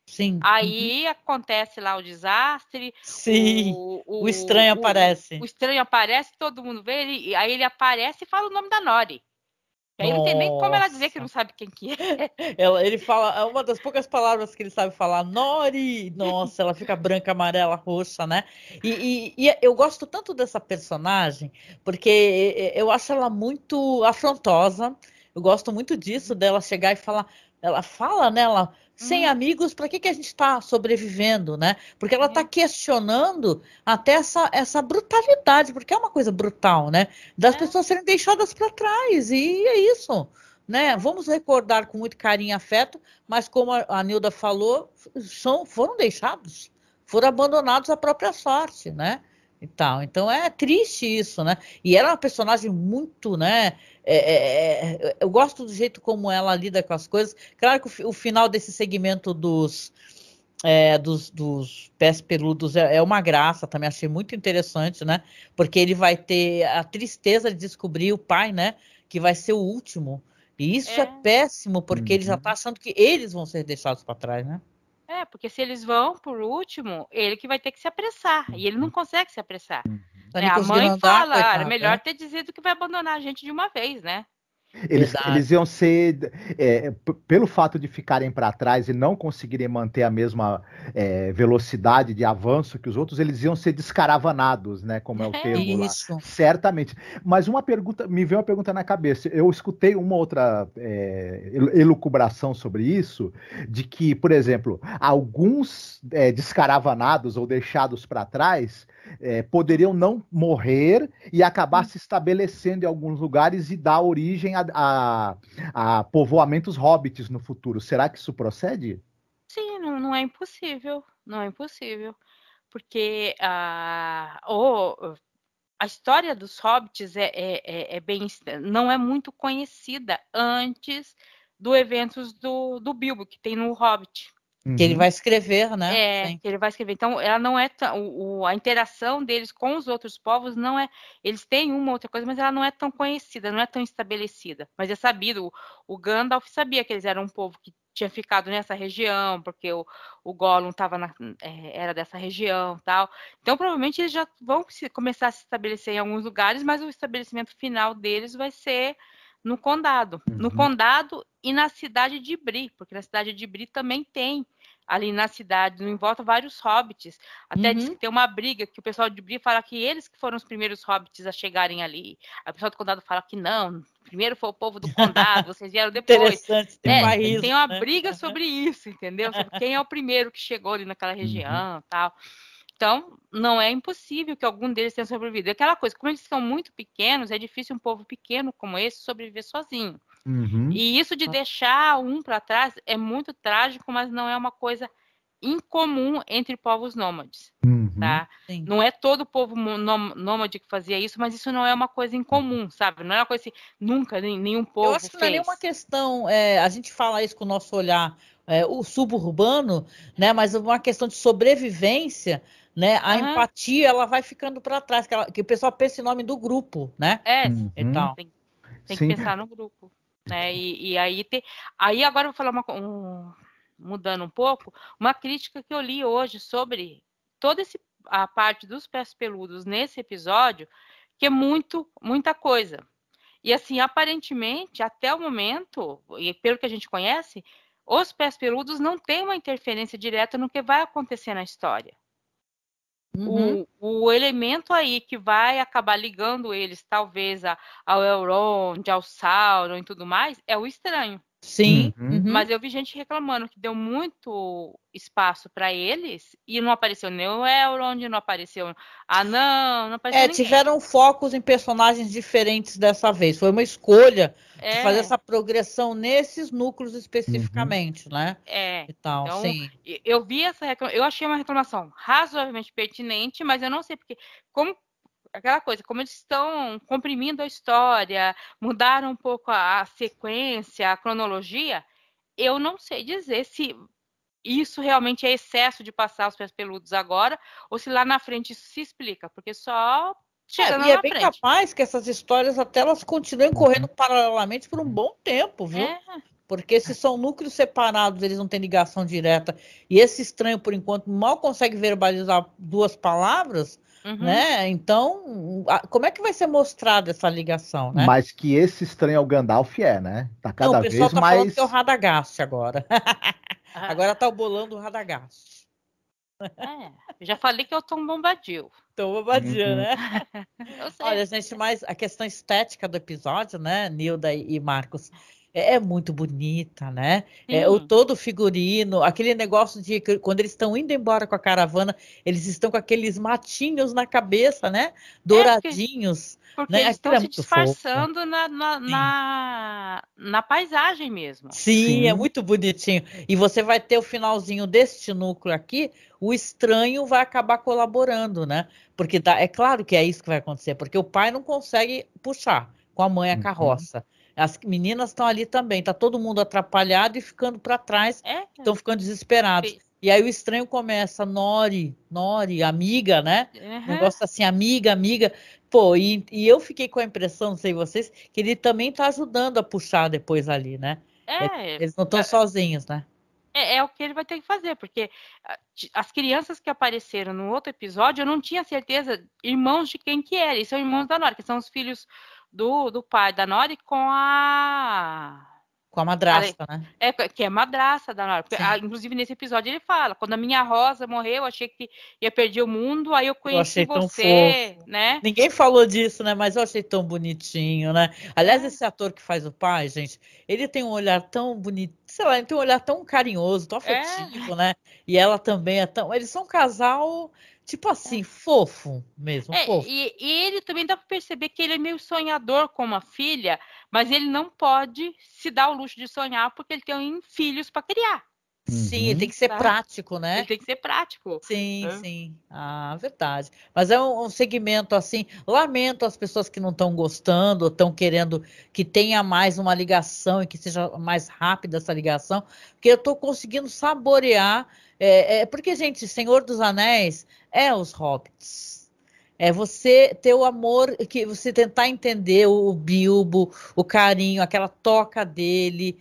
Sim. Aí acontece lá o desastre. Sim. O estranho aparece. O estranho aparece, todo mundo vê, aí ele aparece e fala o nome da Nori. E aí não tem nem como ela dizer que não sabe quem que é. Ele fala, é uma das poucas palavras que ele sabe falar, Nori! Nossa, ela fica branca, amarela, roxa, né? E eu gosto tanto dessa personagem, porque eu acho ela muito afrontosa. Eu gosto muito disso, dela chegar e falar. Ela fala, né? Sem amigos, para que a gente está sobrevivendo, né? Porque ela está questionando até essa brutalidade, porque é uma coisa brutal, né? Das pessoas serem deixadas para trás, e é isso, né? Vamos recordar com muito carinho e afeto, mas como a Nilda falou, foram deixados, foram abandonados à própria sorte, né? E tal. Então é triste isso, né? E ela é uma personagem muito, né? Eu gosto do jeito como ela lida com as coisas. Claro que o final desse segmento dos pés peludos é uma graça, também achei muito interessante, né? Porque ele vai ter a tristeza de descobrir o pai, né? Que vai ser o último. E isso é péssimo, porque ele já está achando que eles vão ser deixados para trás, né? Porque se eles vão por último, ele que vai ter que se apressar. E ele não consegue se apressar. A mãe fala, era melhor ter dizido que vai abandonar a gente de uma vez, né? Eles iam ser, pelo fato de ficarem para trás e não conseguirem manter a mesma velocidade de avanço que os outros, eles iam ser descaravanados, né? Como é o termo lá. Certamente. Mas me veio uma pergunta na cabeça. Eu escutei uma outra elucubração sobre isso, de que, por exemplo, alguns descaravanados ou deixados para trás poderiam não morrer e acabar se estabelecendo em alguns lugares e dar origem a povoamentos hobbits no futuro. Será que isso procede? Sim, não é impossível. Não é impossível. Porque a história dos hobbits não é muito conhecida antes do eventos do Bilbo, que tem no Hobbit. Que ele vai escrever, né? Que ele vai escrever. Então, ela não é a interação deles com os outros povos não é. Eles têm uma outra coisa, mas ela não é tão conhecida, não é tão estabelecida. Mas é sabido. O Gandalf sabia que eles eram um povo que tinha ficado nessa região, porque o Gollum era dessa região, tal. Então, provavelmente eles já vão começar a se estabelecer em alguns lugares, mas o estabelecimento final deles vai ser no Condado. No Condado e na cidade de Bree, porque na cidade de Bree também tem ali na cidade, em volta, vários hobbits. Até diz que tem uma briga, que o pessoal de Bree fala que eles que foram os primeiros hobbits a chegarem ali. Aí o pessoal do Condado fala que não, primeiro foi o povo do Condado, vocês vieram depois. Interessante, tem uma briga sobre isso, entendeu? Sobre quem é o primeiro que chegou ali naquela região, tal. Então, não é impossível que algum deles tenha sobrevivido. Aquela coisa, como eles são muito pequenos, é difícil um povo pequeno como esse sobreviver sozinho. E isso de deixar um para trás é muito trágico, mas não é uma coisa incomum entre povos nômades. Tá? Não é todo povo nômade que fazia isso, mas isso não é uma coisa incomum, sabe? Não é uma coisa assim, nunca nenhum povo fez. Eu acho que não é nenhuma questão, a gente fala isso com o nosso olhar o suburbano, né? Mas é uma questão de sobrevivência, né? A empatia, ela vai ficando para trás, que o pessoal pensa em nome do grupo, né? Então, tem que pensar no grupo. Né? E aí agora eu vou falar mudando um pouco, uma crítica que eu li hoje sobre toda a parte dos pés peludos nesse episódio, que é muita coisa. E assim, aparentemente, até o momento, e pelo que a gente conhece, os pés peludos não têm uma interferência direta no que vai acontecer na história. O elemento aí que vai acabar ligando eles, talvez, ao Elrond, ao Sauron e tudo mais, é o estranho. Sim. Mas eu vi gente reclamando que deu muito espaço para eles e não apareceu nem o Elrond, não apareceu não apareceu ninguém. Tiveram focos em personagens diferentes dessa vez. Foi uma escolha de fazer essa progressão nesses núcleos especificamente, né? Então, sim. Eu vi essa reclamação, eu achei uma reclamação razoavelmente pertinente, mas eu não sei porque, aquela coisa, como eles estão comprimindo a história, mudaram um pouco a sequência, a cronologia, eu não sei dizer se isso realmente é excesso de passar os pés peludos agora, ou se lá na frente isso se explica, porque só chegando e é bem capaz que essas histórias até elas continuem correndo paralelamente por um bom tempo, viu? Porque se são núcleos separados, eles não têm ligação direta, e esse estranho, por enquanto, mal consegue verbalizar 2 palavras, né? Então, como é que vai ser mostrada essa ligação, né? Mas que esse estranho é o Gandalf, né? Tá cada vez mais... O pessoal tá falando que é o Radagast agora. Agora tá bolando o Radagast. Eu já falei que é o Tom Bombadil. Tom Bombadil, né? Olha, gente, mas a questão estética do episódio, né, Nilda e Marcos, é muito bonita, né? Todo o figurino, aquele negócio de que quando eles estão indo embora com a caravana, eles estão com aqueles matinhos na cabeça, né? Douradinhos. Porque eles estão se disfarçando na paisagem mesmo. Sim, é muito bonitinho. E você vai ter o finalzinho deste núcleo aqui, o estranho vai acabar colaborando, né? Porque é claro que é isso que vai acontecer, porque o pai não consegue puxar com a mãe a carroça. As meninas estão ali também, tá todo mundo atrapalhado e ficando para trás, estão ficando desesperados. E aí o estranho começa, Nori, amiga, né? Negócio assim, amiga. Pô, e eu fiquei com a impressão, não sei vocês, que ele também tá ajudando a puxar depois ali, né? Eles não estão sozinhos, né? É o que ele vai ter que fazer, porque as crianças que apareceram no outro episódio, eu não tinha certeza, irmãos de quem que era, e são irmãos da Nori, que são os filhos do pai da Nori com a madrasta, né? Que é madrasta da Nori. Inclusive, nesse episódio, ele fala, quando a minha Rosa morreu, eu achei que ia perder o mundo, aí eu conheci você, né? Ninguém falou disso, né? Mas eu achei tão bonitinho, né? Aliás, esse ator que faz o pai, gente, ele tem um olhar tão bonito, sei lá, ele tem um olhar tão carinhoso, tão afetivo, né? E ela também é tão... Eles são um casal... Tipo assim, fofo mesmo, fofo. E ele também dá para perceber que ele é meio sonhador com uma filha, mas ele não pode se dar o luxo de sonhar porque ele tem filhos para criar. Sim, ele tem que ser prático, né? Ele tem que ser prático. Sim. Verdade. Mas é um segmento assim, lamento as pessoas que não estão gostando, estão querendo que tenha mais uma ligação e que seja mais rápida essa ligação, porque eu estou conseguindo saborear, porque, gente, Senhor dos Anéis é os hobbits. É você ter o amor, que você tentar entender o Bilbo, o carinho, aquela toca dele,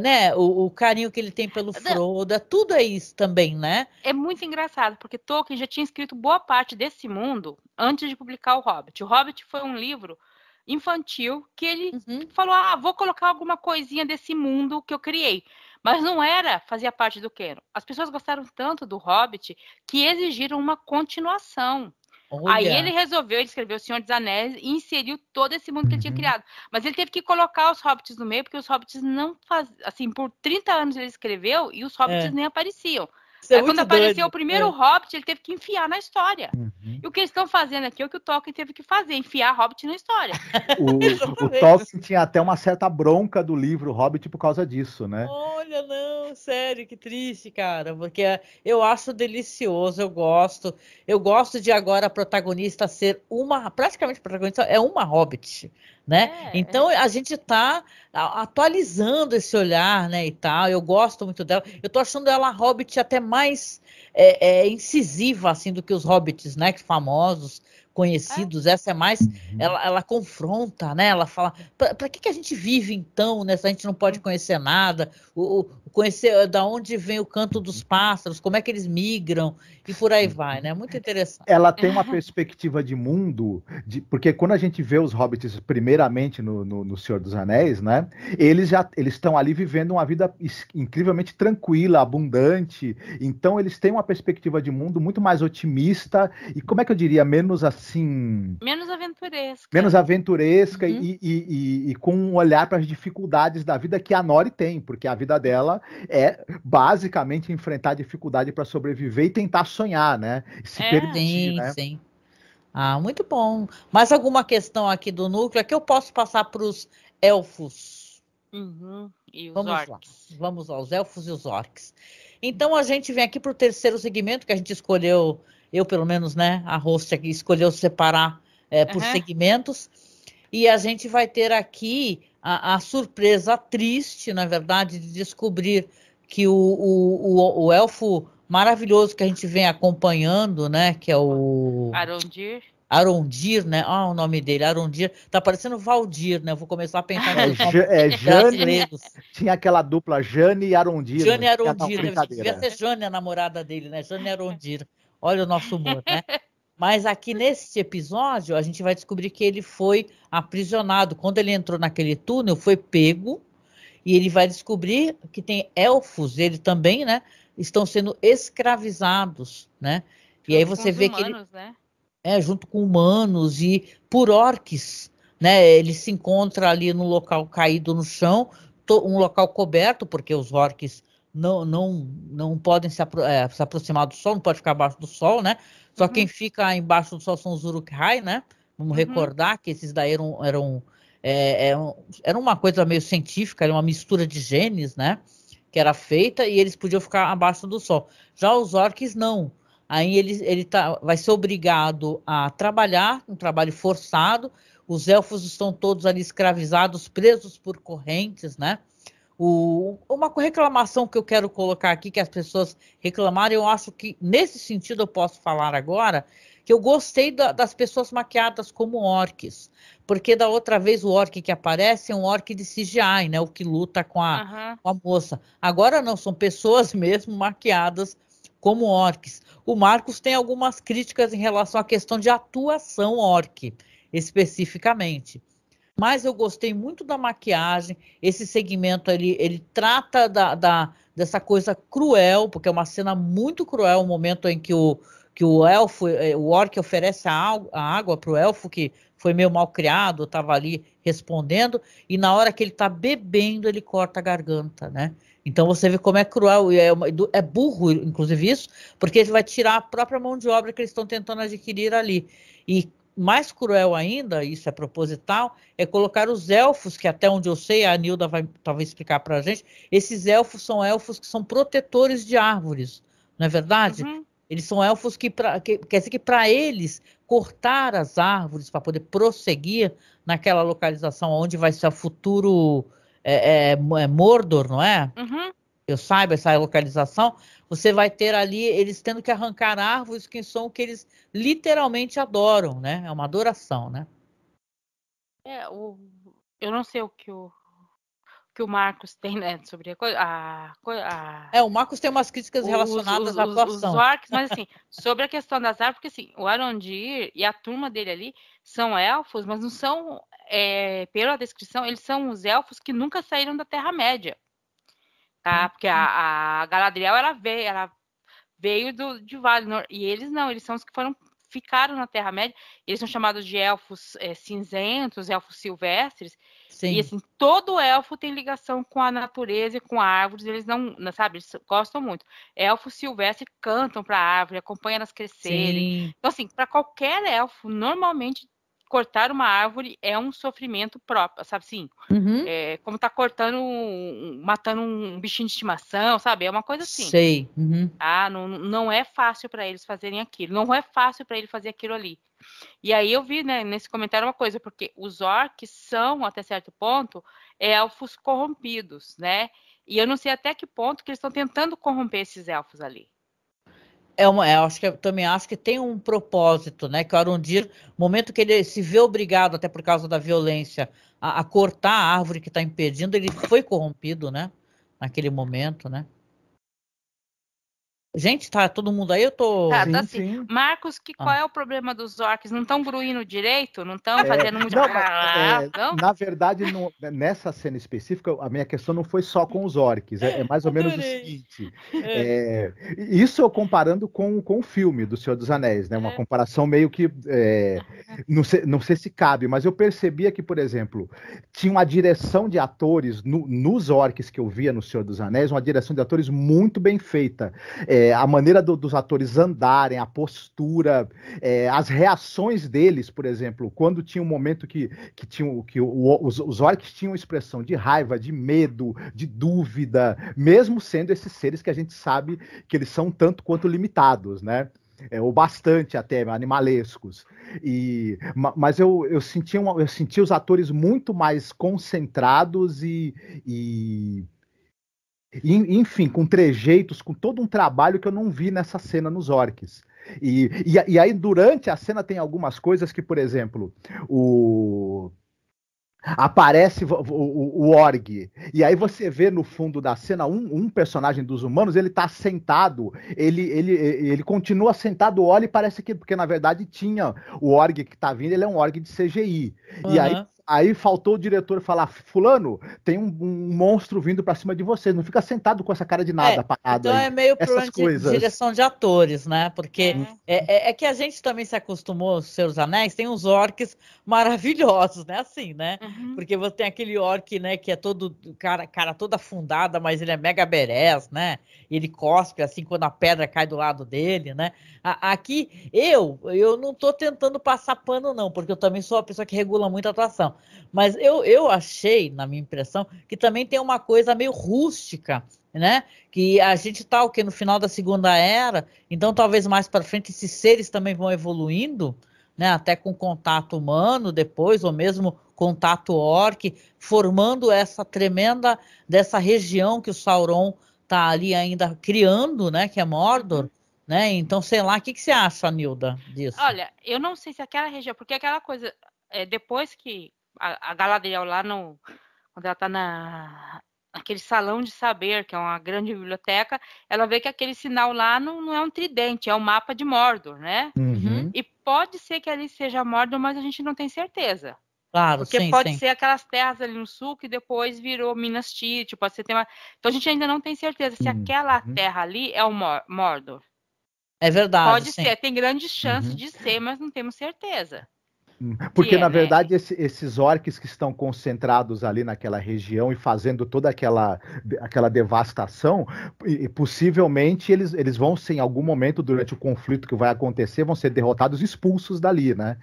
né? O carinho que ele tem pelo Frodo, tudo é isso também, né? É muito engraçado, porque Tolkien já tinha escrito boa parte desse mundo antes de publicar o Hobbit. O Hobbit foi um livro infantil que ele falou, vou colocar alguma coisinha desse mundo que eu criei. Mas não fazia parte do canon. As pessoas gostaram tanto do Hobbit que exigiram uma continuação. Olha. Aí ele escreveu O Senhor dos Anéis e inseriu todo esse mundo que ele tinha criado. Mas ele teve que colocar os hobbits no meio, porque os hobbits não faziam... Assim, por 30 anos ele escreveu e os hobbits nem apareciam. Aí quando apareceu o primeiro Hobbit, ele teve que enfiar na história. E o que eles estão fazendo aqui é o que o Tolkien teve que fazer, enfiar Hobbit na história. O Tolkien tinha até uma certa bronca do livro Hobbit por causa disso, né? Olha, não, sério, que triste, cara, porque eu acho delicioso, eu gosto de agora a protagonista ser praticamente a protagonista é uma Hobbit, né? Então a gente está atualizando esse olhar, né, e tal. Eu gosto muito dela. Eu tô achando ela Hobbit até mais incisiva assim do que os Hobbits, né, que famosos, conhecidos, essa é mais, ela confronta, né? Ela fala, para que a gente vive então, né? Se a gente não pode conhecer nada, conhecer da onde vem o canto dos pássaros, como é que eles migram e por aí vai, né? Muito interessante. Ela tem uma perspectiva de mundo, porque quando a gente vê os hobbits primeiramente no Senhor dos Anéis, né? Eles estão ali vivendo uma vida incrivelmente tranquila, abundante. Então eles têm uma perspectiva de mundo muito mais otimista e, como é que eu diria, menos assim... Menos aventuresca. Menos aventuresca e com um olhar para as dificuldades da vida que a Nori tem, porque a vida dela é basicamente enfrentar dificuldade para sobreviver e tentar sonhar, né? Se permitir, né? Sim. Ah, muito bom. Mais alguma questão aqui do núcleo? Aqui eu posso passar para os elfos. E os orcs. Vamos lá, os elfos e os orcs. Então a gente vem aqui para o terceiro segmento que a gente escolheu, eu pelo menos, né? A host aqui escolheu separar por segmentos. E a gente vai ter aqui a surpresa triste, na verdade, de descobrir que o elfo maravilhoso que a gente vem acompanhando, né? Que é o Arondir, né? O nome dele, Arondir. Tá parecendo Valdir, né? Eu vou começar a pensar nos nomes brasileiros. Tinha aquela dupla Jane e Arondir. Jane e Arondir, né? Devia ser Jane a namorada dele, né? Jane e Arondir. Olha o nosso humor, né? Mas aqui nesse episódio, a gente vai descobrir que ele foi aprisionado. Quando ele entrou naquele túnel, foi pego. E ele vai descobrir que tem elfos, ele também, né? Estão sendo escravizados, né? E aí você vê que ele... né? Junto com humanos e por orques, né? Ele se encontra ali no local caído no chão, um local coberto, porque os orques não podem se aproximar do sol, não pode ficar abaixo do sol, né? Só quem fica embaixo do sol são os Uruk-hai, né? Vamos recordar que esses daí eram uma coisa meio científica, era uma mistura de genes, né? Que era feita e eles podiam ficar abaixo do sol. Já os orques não. Aí ele vai ser obrigado a trabalhar, um trabalho forçado. Os elfos estão todos ali escravizados, presos por correntes, né? Uma reclamação que eu quero colocar aqui, que as pessoas reclamaram, eu acho que nesse sentido eu posso falar agora, que eu gostei das pessoas maquiadas como orques, porque da outra vez o orc que aparece é um orc de CGI, né? O que luta com a moça. Agora não, são pessoas mesmo maquiadas como orcs. O Marcos tem algumas críticas em relação à questão de atuação orc, especificamente. Mas eu gostei muito da maquiagem. Esse segmento ele trata dessa coisa cruel, porque é uma cena muito cruel, o momento em que o orc oferece a água para o elfo, que foi meio mal criado, estava ali respondendo, e na hora que ele está bebendo, ele corta a garganta, né? Então você vê como é cruel, e é burro, inclusive isso, porque ele vai tirar a própria mão de obra que eles estão tentando adquirir ali. E mais cruel ainda, isso é proposital, é colocar os elfos, que até onde eu sei, a Nilda vai talvez explicar para a gente, esses elfos são elfos que são protetores de árvores, não é verdade? Eles são elfos quer dizer que para eles, cortar as árvores para poder prosseguir naquela localização onde vai ser o futuro Mordor, não é? Eu saiba essa localização, você vai ter ali eles tendo que arrancar árvores que são o que eles literalmente adoram, né? É uma adoração, né? Eu não sei o que o Marcos tem, né, sobre a coisa. O Marcos tem umas críticas relacionadas à atuação. Os orcs, mas assim, sobre a questão das árvores, porque assim, o Arondir e a turma dele ali são elfos, mas não são, pela descrição, eles são os elfos que nunca saíram da Terra-média. Tá? Porque a Galadriel ela veio de Valinor, e eles não, eles são os que ficaram na Terra-média. Eles são chamados de elfos cinzentos, elfos silvestres. Sim. E assim, todo elfo tem ligação com a natureza e com árvores, eles não, sabe, eles gostam muito. Elfos silvestres cantam para a árvore, acompanham elas crescerem. Sim. Então assim, para qualquer elfo, normalmente cortar uma árvore é um sofrimento próprio, sabe assim? Como tá matando um bichinho de estimação, sabe? É uma coisa assim. Sei. Não é fácil para eles fazerem aquilo. Não é fácil para ele fazer aquilo ali. E aí eu vi, né, nesse comentário uma coisa, porque os orcs são, até certo ponto, elfos corrompidos, né? E eu não sei até que ponto que eles estão tentando corromper esses elfos ali. Eu também acho que tem um propósito, né? Que o Arondir, no momento que ele se vê obrigado, até por causa da violência, a cortar a árvore que está impedindo, ele foi corrompido, né? Naquele momento, né? Gente, tá todo mundo aí? Eu tô. Tá, Sim, tá assim. sim. Marcos, qual é o problema dos orcs? Não estão gruindo direito? Não estão fazendo muito. Não, mas, na verdade, nessa cena específica, a minha questão não foi só com os orcs. É mais ou menos o seguinte. Isso eu comparando com o filme do Senhor dos Anéis, né? Uma comparação meio que. Não sei se cabe, mas eu percebia que, por exemplo, tinha uma direção de atores nos orcs que eu via no Senhor dos Anéis, uma direção de atores muito bem feita. A maneira dos atores andarem, a postura, as reações deles, por exemplo, quando tinha um momento que os orcs tinham expressão de raiva, de medo, de dúvida, mesmo sendo esses seres que a gente sabe que eles são tanto quanto limitados, né? Ou bastante até animalescos. Mas eu sentia os atores muito mais concentrados enfim, com trejeitos, com todo um trabalho que eu não vi nessa cena nos orcs. E aí, durante a cena, tem algumas coisas que, por exemplo, aparece o org, e aí você vê no fundo da cena um personagem dos humanos, ele tá sentado, ele continua sentado, olha e parece que, porque na verdade tinha o org que tá vindo, ele é um org de CGI. Uhum. E aí faltou o diretor falar: fulano, tem um monstro vindo pra cima de vocês, não fica sentado com essa cara de nada parado. Então aí. É meio problema de direção de atores, né? Porque é que a gente também se acostumou aos Seus Anéis, tem uns orcs maravilhosos, né? Assim, né? Uhum. Porque você tem aquele orc, né, que é todo cara todo afundada, mas ele é mega berés, né? E ele cospe assim quando a pedra cai do lado dele, né? Aqui, eu não tô tentando passar pano, não, porque eu também sou uma pessoa que regula muito a atuação. Mas eu achei, na minha impressão, que também tem uma coisa meio rústica, né? Que a gente tá o quê? No final da Segunda Era, então talvez mais para frente esses seres também vão evoluindo, né? Até com contato humano depois, ou mesmo contato orc, formando essa tremenda dessa região que o Sauron tá ali ainda criando, né? Que é Mordor. Né? Então, sei lá, o que você acha, Nilda, disso? Olha, eu não sei se aquela região, porque aquela coisa, depois que a Galadriel lá quando ela está naquele salão de saber, que é uma grande biblioteca, ela vê que aquele sinal lá não é um tridente, é um mapa de Mordor, né? Uhum. E pode ser que ali seja Mordor, mas a gente não tem certeza. Claro, porque sim, pode sim. ser aquelas terras ali no sul que depois virou Minas Tirith, pode ser Então a gente ainda não tem certeza se aquela terra ali é o Mordor. É verdade. Pode ser, tem grandes chances de ser, mas não temos certeza. Porque, na verdade, esses orcs que estão concentrados ali naquela região e fazendo toda aquela devastação, possivelmente eles vão ser, em algum momento, durante o conflito que vai acontecer, vão ser derrotados e expulsos dali, né?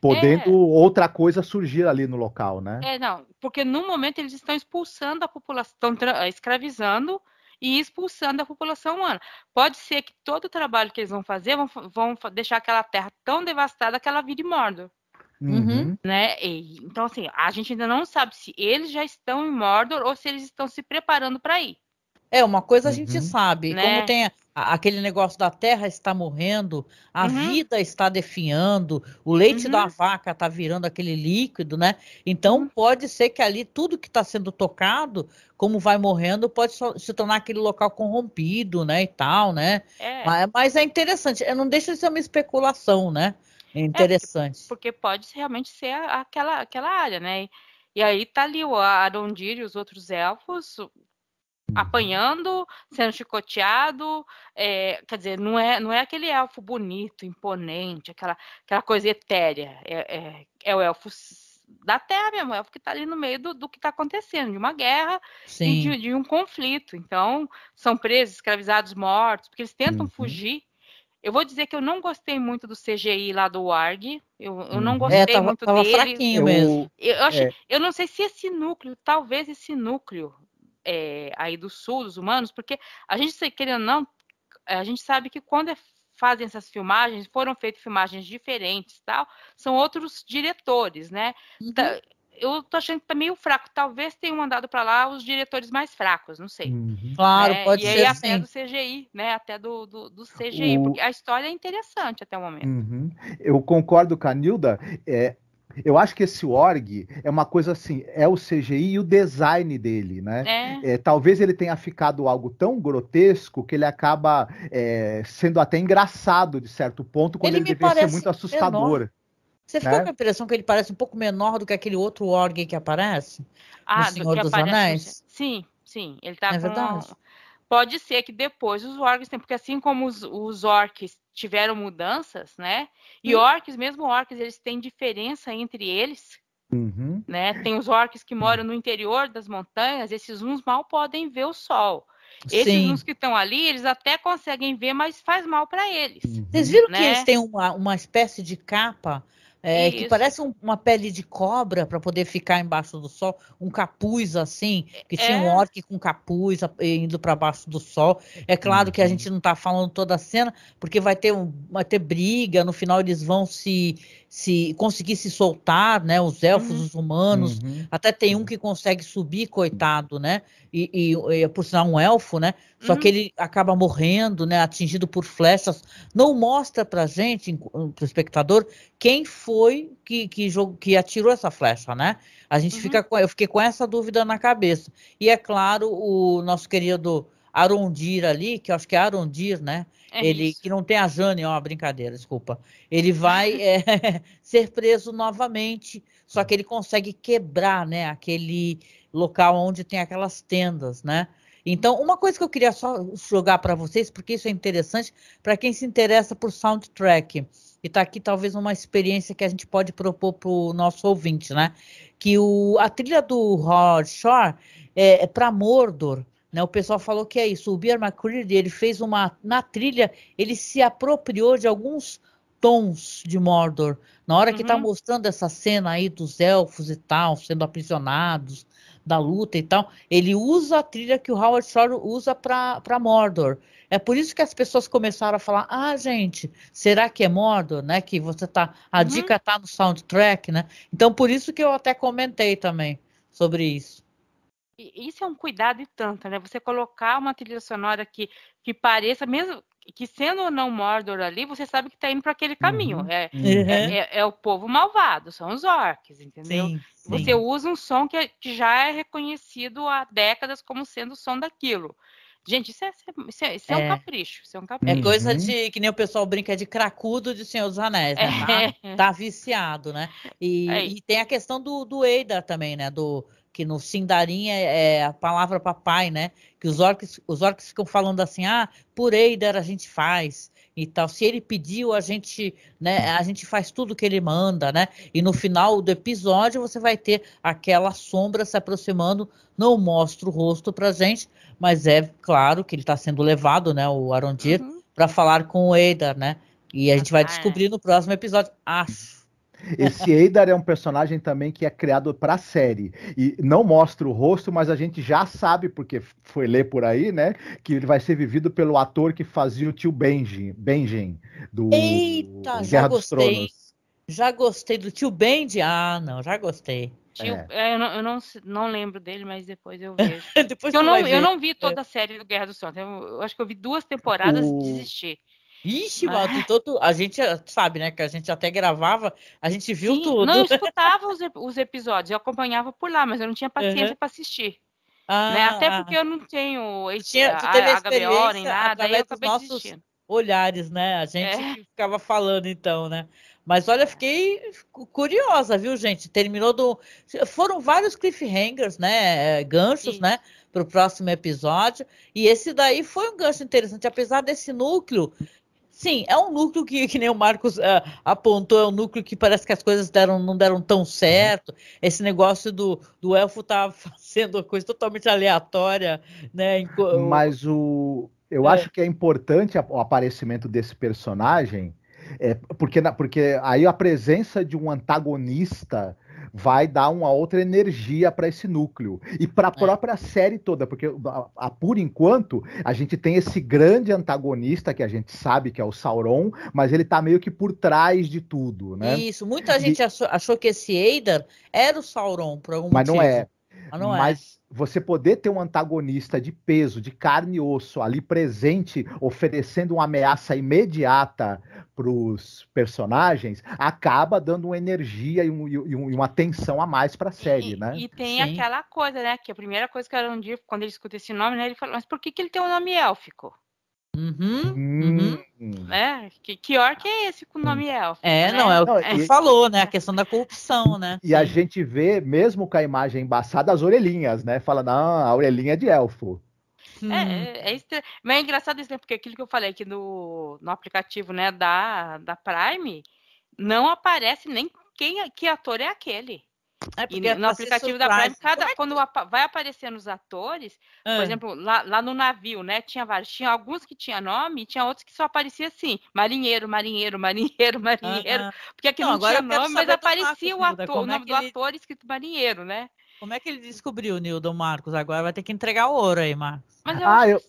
Podendo outra coisa surgir ali no local, né? Não, porque no momento eles estão expulsando a população, estão escravizando e expulsando a população humana. Pode ser que todo o trabalho que eles vão fazer vão deixar aquela terra tão devastada que ela vire Mordor. Uhum. Né? Então, assim, a gente ainda não sabe se eles já estão em Mordor ou se eles estão se preparando para ir. Uma coisa a gente sabe, né? Como tem aquele negócio da terra está morrendo, a vida está definhando, o leite da vaca está virando aquele líquido, né? Então pode ser que ali tudo que está sendo tocado, como vai morrendo, pode se tornar aquele local corrompido, né? E tal, né? Mas é interessante, não deixa de ser uma especulação, né? É interessante. Porque pode realmente ser aquela área, né? E aí tá ali o Arondir e os outros elfos apanhando, sendo chicoteado, quer dizer, não é aquele elfo bonito, imponente, aquela coisa etérea, é o elfo da terra mesmo, o elfo que está ali no meio do que está acontecendo, de uma guerra e de um conflito. Então, são presos, escravizados, mortos, porque eles tentam fugir. Eu vou dizer que eu não gostei muito do CGI lá do Warg. Eu não gostei muito tava dele. Fraquinho mesmo. Eu não sei se esse núcleo, talvez esse núcleo aí do sul, dos humanos, porque a gente, querendo ou não, a gente sabe que quando fazem essas filmagens, foram feitas filmagens diferentes, tal, são outros diretores, né? eu tô achando que tá meio fraco. Talvez tenham mandado para lá os diretores mais fracos, não sei. Claro, pode ser. E aí até do CGI, né? Até do CGI, porque a história é interessante até o momento. Eu concordo com a Nilda. Eu acho que esse org é uma coisa assim, é o CGI e o design dele, né? Talvez ele tenha ficado algo tão grotesco que ele acaba sendo até engraçado de certo ponto, quando ele deveria ser muito assustador. Menor. Você ficou com a impressão que ele parece um pouco menor do que aquele outro org que aparece no Senhor dos Anéis? Sim, ele tá verdade? Pode ser que depois os orcs tem, porque assim como os orcs tiveram mudanças, né? E orcs, mesmo orcs, eles têm diferença entre eles, né? Tem os orcs que moram no interior das montanhas, esses uns mal podem ver o sol. Esses uns que estão ali, eles até conseguem ver, mas faz mal para eles. Vocês viram que eles têm uma espécie de capa que parece uma pele de cobra para poder ficar embaixo do sol, um capuz assim, que tinha um orc com capuz indo para baixo do sol. É claro que a gente não está falando toda a cena, porque vai ter briga, no final eles vão se conseguir se soltar, né? Os elfos, os humanos, até tem um que consegue subir, coitado, né? E por sinal um elfo, né? Só que ele acaba morrendo, né? Atingido por flechas. Não mostra pra gente, pro espectador, quem foi que atirou essa flecha, né? A gente eu fiquei com essa dúvida na cabeça. E é claro, o nosso querido Arondir ali, que eu acho que é Arondir, né? Que não tem a Jane, brincadeira, desculpa. Ele vai ser preso novamente, só que ele consegue quebrar, né? Aquele local onde tem aquelas tendas, né? Então, uma coisa que eu queria só jogar para vocês, porque isso é interessante para quem se interessa por soundtrack. E está aqui talvez uma experiência que a gente pode propor para o nosso ouvinte, né? Que a trilha do Howard Shore é para Mordor, né? O pessoal falou que é isso. O Bear McCreary, ele fez na trilha, ele se apropriou de alguns tons de Mordor. Na hora que está mostrando essa cena aí dos elfos e tal, sendo aprisionados, da luta e tal, ele usa a trilha que o Howard Shore usa para Mordor. É por isso que as pessoas começaram a falar, gente, será que é Mordor, né? Que a dica tá no soundtrack, né? Então, por isso que eu até comentei também sobre isso. Isso é um cuidado e tanto, né? Você colocar uma trilha sonora que pareça, mesmo que sendo ou não Mordor ali, você sabe que está indo para aquele caminho. É o povo malvado, são os orcs, entendeu? Sim. Você usa um som que já é reconhecido há décadas como sendo o som daquilo. Gente, isso é um capricho. Isso é um capricho. É coisa que nem o pessoal brinca de cracudo de Senhor dos Anéis, né? Tá viciado, né? E tem a questão do Eidar também, né? Que no Sindarin é a palavra papai, né? Que os orcs ficam falando assim, por Eidar a gente faz e tal. Se ele pediu, a gente faz tudo que ele manda, né? E no final do episódio você vai ter aquela sombra se aproximando, não mostra o rosto pra gente, mas é claro que ele está sendo levado, né? O Arondir, para falar com o Eidar, né? E a gente vai descobrir no próximo episódio, acho. Esse Eidar é um personagem também que é criado para a série e não mostra o rosto, mas a gente já sabe, porque foi ler por aí, né, que ele vai ser vivido pelo ator que fazia o tio Benjen do Guerra dos Tronos. Já gostei do tio Benjen. Não, já gostei. Eu não lembro dele, mas depois eu vejo. Eu não vi toda a série do Guerra dos Tronos. Eu acho que eu vi 2 temporadas e desisti. Ixi, a gente sabe, né, que a gente até gravava, a gente viu tudo. Não, eu escutava os episódios, eu acompanhava por lá, mas eu não tinha paciência para assistir. Né? Até porque eu não tenho a HBO nem nada, aí eu acabei dos nossos olhares, né? A gente que ficava falando então, né? Mas olha, fiquei curiosa, viu, gente? Foram vários cliffhangers, né? Ganchos, né? Para o próximo episódio. E esse daí foi um gancho interessante, apesar desse núcleo. Sim, é um núcleo que nem o Marcos apontou, é um núcleo que parece que as coisas não deram tão certo. Esse negócio do elfo tá fazendo uma coisa totalmente aleatória, né? Mas eu acho que é importante o aparecimento desse personagem, porque aí a presença de um antagonista vai dar uma outra energia para esse núcleo. E para a própria série toda, porque por enquanto a gente tem esse grande antagonista que a gente sabe que é o Sauron, mas ele tá meio que por trás de tudo, né? Isso, muita gente achou que esse Eidar era o Sauron por algum mas motivo. Não é. Mas você poder ter um antagonista de peso, de carne e osso ali presente, oferecendo uma ameaça imediata para os personagens, acaba dando uma energia e uma tensão a mais para a série, né? E tem aquela coisa, né? Que a primeira coisa que Arondir disse, quando ele escuta esse nome, né? Ele falou, mas por que ele tem um nome élfico? Né? Que orc é esse com o nome élfico? Ele falou, né? A questão da corrupção, né? E a gente vê, mesmo com a imagem embaçada, as orelhinhas, né? Fala, não, a orelhinha é de elfo. Mas é engraçado isso, né? Porque aquilo que eu falei aqui no aplicativo, né, da Prime, não aparece nem que ator é aquele. E no aplicativo da Prime, quando vai aparecendo os atores, por exemplo, lá no navio, né? Tinha vários, tinha alguns que tinha nome e tinha outros que só aparecia assim, marinheiro. Porque aqui não tinha nome, mas aparecia o nome do ator escrito marinheiro, né? Como é que ele descobriu, Nildo Marcos? Agora vai ter que entregar o ouro aí, Marcos. Mas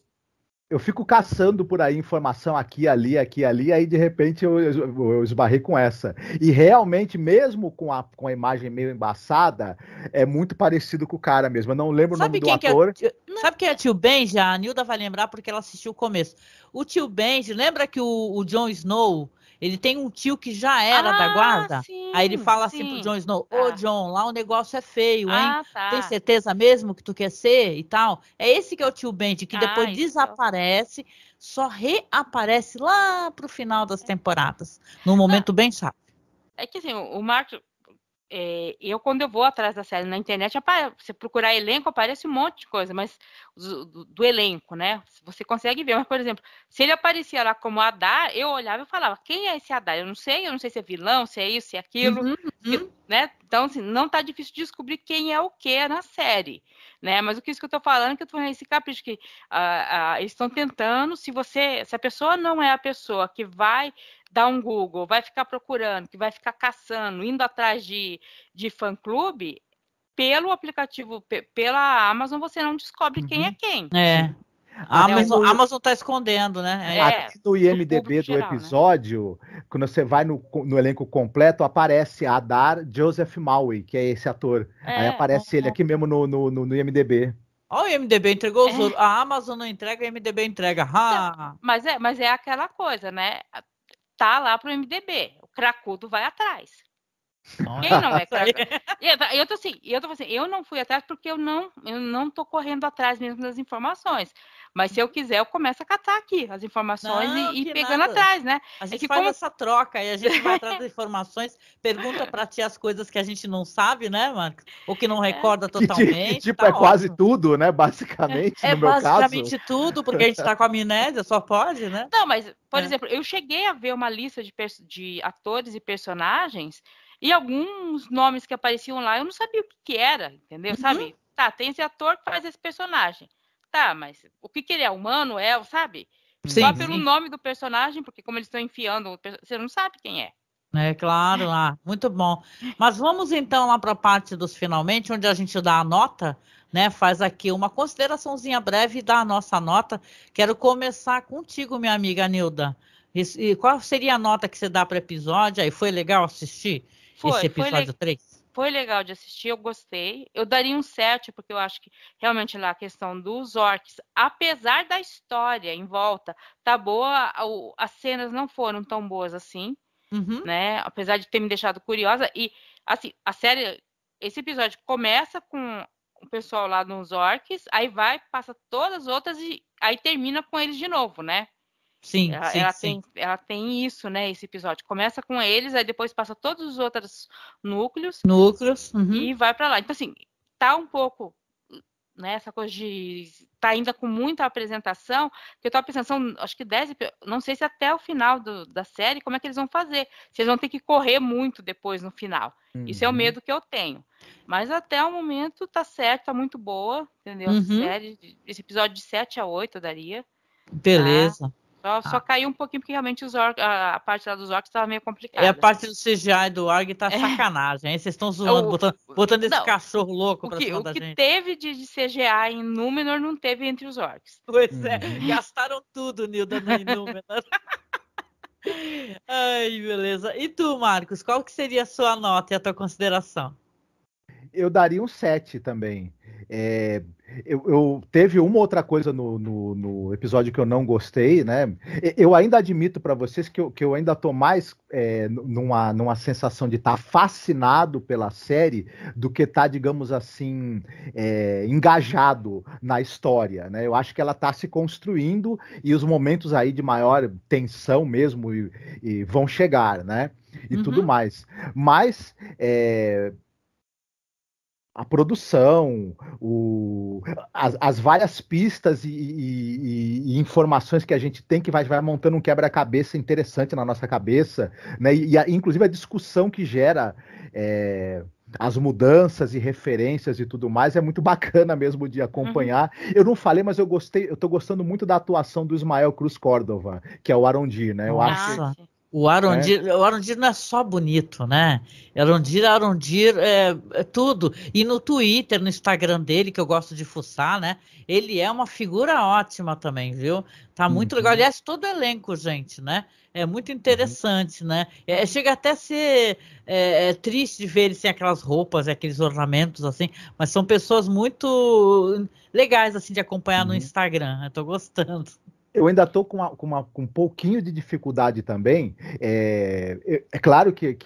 eu fico caçando por aí informação aqui, ali, aí de repente eu esbarrei com essa. E realmente, mesmo com a imagem meio embaçada, é muito parecido com o cara mesmo. Eu não lembro o nome do ator. Sabe quem é Tio Benji? A Nilda vai lembrar porque ela assistiu o começo. O Tio Benji, lembra que o Jon Snow, ele tem um tio que já era da guarda? Sim, aí ele fala assim pro Jon Snow, ô Jon, lá o negócio é feio, hein? Tem certeza mesmo que tu quer ser e tal? É esse que é o Tio Benji, que depois desaparece, só reaparece lá pro final das temporadas, num momento bem chato. É que assim, o Marcos... quando eu vou atrás da série na internet, você procurar elenco, aparece um monte de coisa, mas do elenco, né? Você consegue ver, mas, por exemplo, se ele aparecia lá como Adar, eu olhava e falava, quem é esse Adar? Eu não sei se é vilão, se é isso, se é aquilo, né? Então, assim, não tá difícil de descobrir quem é o que na série, né? Mas o que eu tô falando é que eu tô falando esse capricho que eles estão tentando, se a pessoa não é a pessoa que vai dar um Google, vai ficar procurando, que vai ficar caçando, indo atrás de fã-clube, pelo aplicativo, pela Amazon, você não descobre quem é quem. A Amazon tá escondendo, né? Aqui no IMDb do episódio, né? Quando você vai no elenco completo, aparece Adar Joseph Maui, que é esse ator. Aí aparece ele aqui mesmo no IMDb. Ó, o IMDb entregou os outros. A Amazon não entrega, o IMDb entrega. Mas é aquela coisa, né? Tá lá pro MDB, o cracudo vai atrás. Quem não é cracudo? Eu tô assim, eu não fui atrás porque eu não tô correndo atrás mesmo das informações. Mas se eu quiser, eu começo a catar aqui as informações e pegando atrás, né? A gente faz essa troca aí, a gente vai atrás das informações, pergunta pra ti as coisas que a gente não sabe, né, Marcos? Ou que não recorda totalmente. Tá quase tudo, né, basicamente, no meu caso. É basicamente tudo, porque a gente tá com amnésia, só pode, né? Não, mas, por exemplo, eu cheguei a ver uma lista de atores e personagens e alguns nomes que apareciam lá, eu não sabia o que era, entendeu? Sabe? Tá, tem esse ator que faz esse personagem. Tá, mas o que ele é? Humano? Sabe? Sim, só pelo nome do personagem, porque como eles estão enfiando, você não sabe quem é. É claro, muito bom. Mas vamos então lá para a parte dos finalmente, onde a gente dá a nota, né? Faz aqui uma consideraçãozinha breve e dá a nossa nota. Quero começar contigo, minha amiga Nilda. E qual seria a nota que você dá para o episódio? Aí foi legal assistir esse episódio 3? Foi legal de assistir, eu gostei. Eu daria um 7, porque eu acho que realmente lá a questão dos orcs, apesar da história em volta, tá boa, as cenas não foram tão boas assim, né? Apesar de ter me deixado curiosa. E, assim, a série, esse episódio começa com o pessoal lá nos orcs, aí passa todas as outras e aí termina com eles de novo, né? Sim, ela tem isso, né? Esse episódio começa com eles, aí depois passa todos os outros núcleos e vai para lá. Então, assim, tá um pouco, né? Essa coisa de tá ainda com muita apresentação, que eu tava pensando, acho que 10, não sei se até o final da série, como é que eles vão fazer? Se eles vão ter que correr muito depois no final. Isso é o medo que eu tenho. Mas até o momento tá certo, tá muito boa, entendeu? A série, esse episódio de 7 a 8 eu daria. Beleza. Tá? Só caiu um pouquinho, porque realmente a parte lá dos orcs estava meio complicada. A parte do CGI do orc tá sacanagem, hein? Vocês estão zoando, botando esse cachorro louco pra cima da gente. O que teve de CGI em Númenor não teve entre os orcs. Pois é, gastaram tudo, Nilda, em Númenor. Ai, beleza. E tu, Marcos, qual que seria a sua nota e a tua consideração? Eu daria um 7 também. Eu teve uma outra coisa no episódio que eu não gostei, né? Eu ainda admito para vocês que eu ainda estou mais numa sensação de estar fascinado pela série do que estar, digamos assim, engajado na história, né? Eu acho que ela está se construindo e os momentos aí de maior tensão mesmo e vão chegar, né? E tudo mais. Mas a produção, as várias pistas e informações que a gente tem que vai montando um quebra-cabeça interessante na nossa cabeça, né? Inclusive a discussão que gera as mudanças e referências e tudo mais é muito bacana mesmo de acompanhar. Eu não falei, mas eu tô gostando muito da atuação do Ismael Cruz Córdova, que é o Arondir, né? Eu acho que o Arondir não é só bonito, né? Arondir é tudo. E no Twitter, no Instagram dele, que eu gosto de fuçar, né? Ele é uma figura ótima também, viu? Tá muito legal. Aliás, todo o elenco, gente, né? É muito interessante, né? Chega até a ser triste de ver eles sem aquelas roupas, aqueles ornamentos, assim. Mas são pessoas muito legais, assim, de acompanhar no Instagram. Eu tô gostando. Eu ainda estou com um pouquinho de dificuldade também. É claro que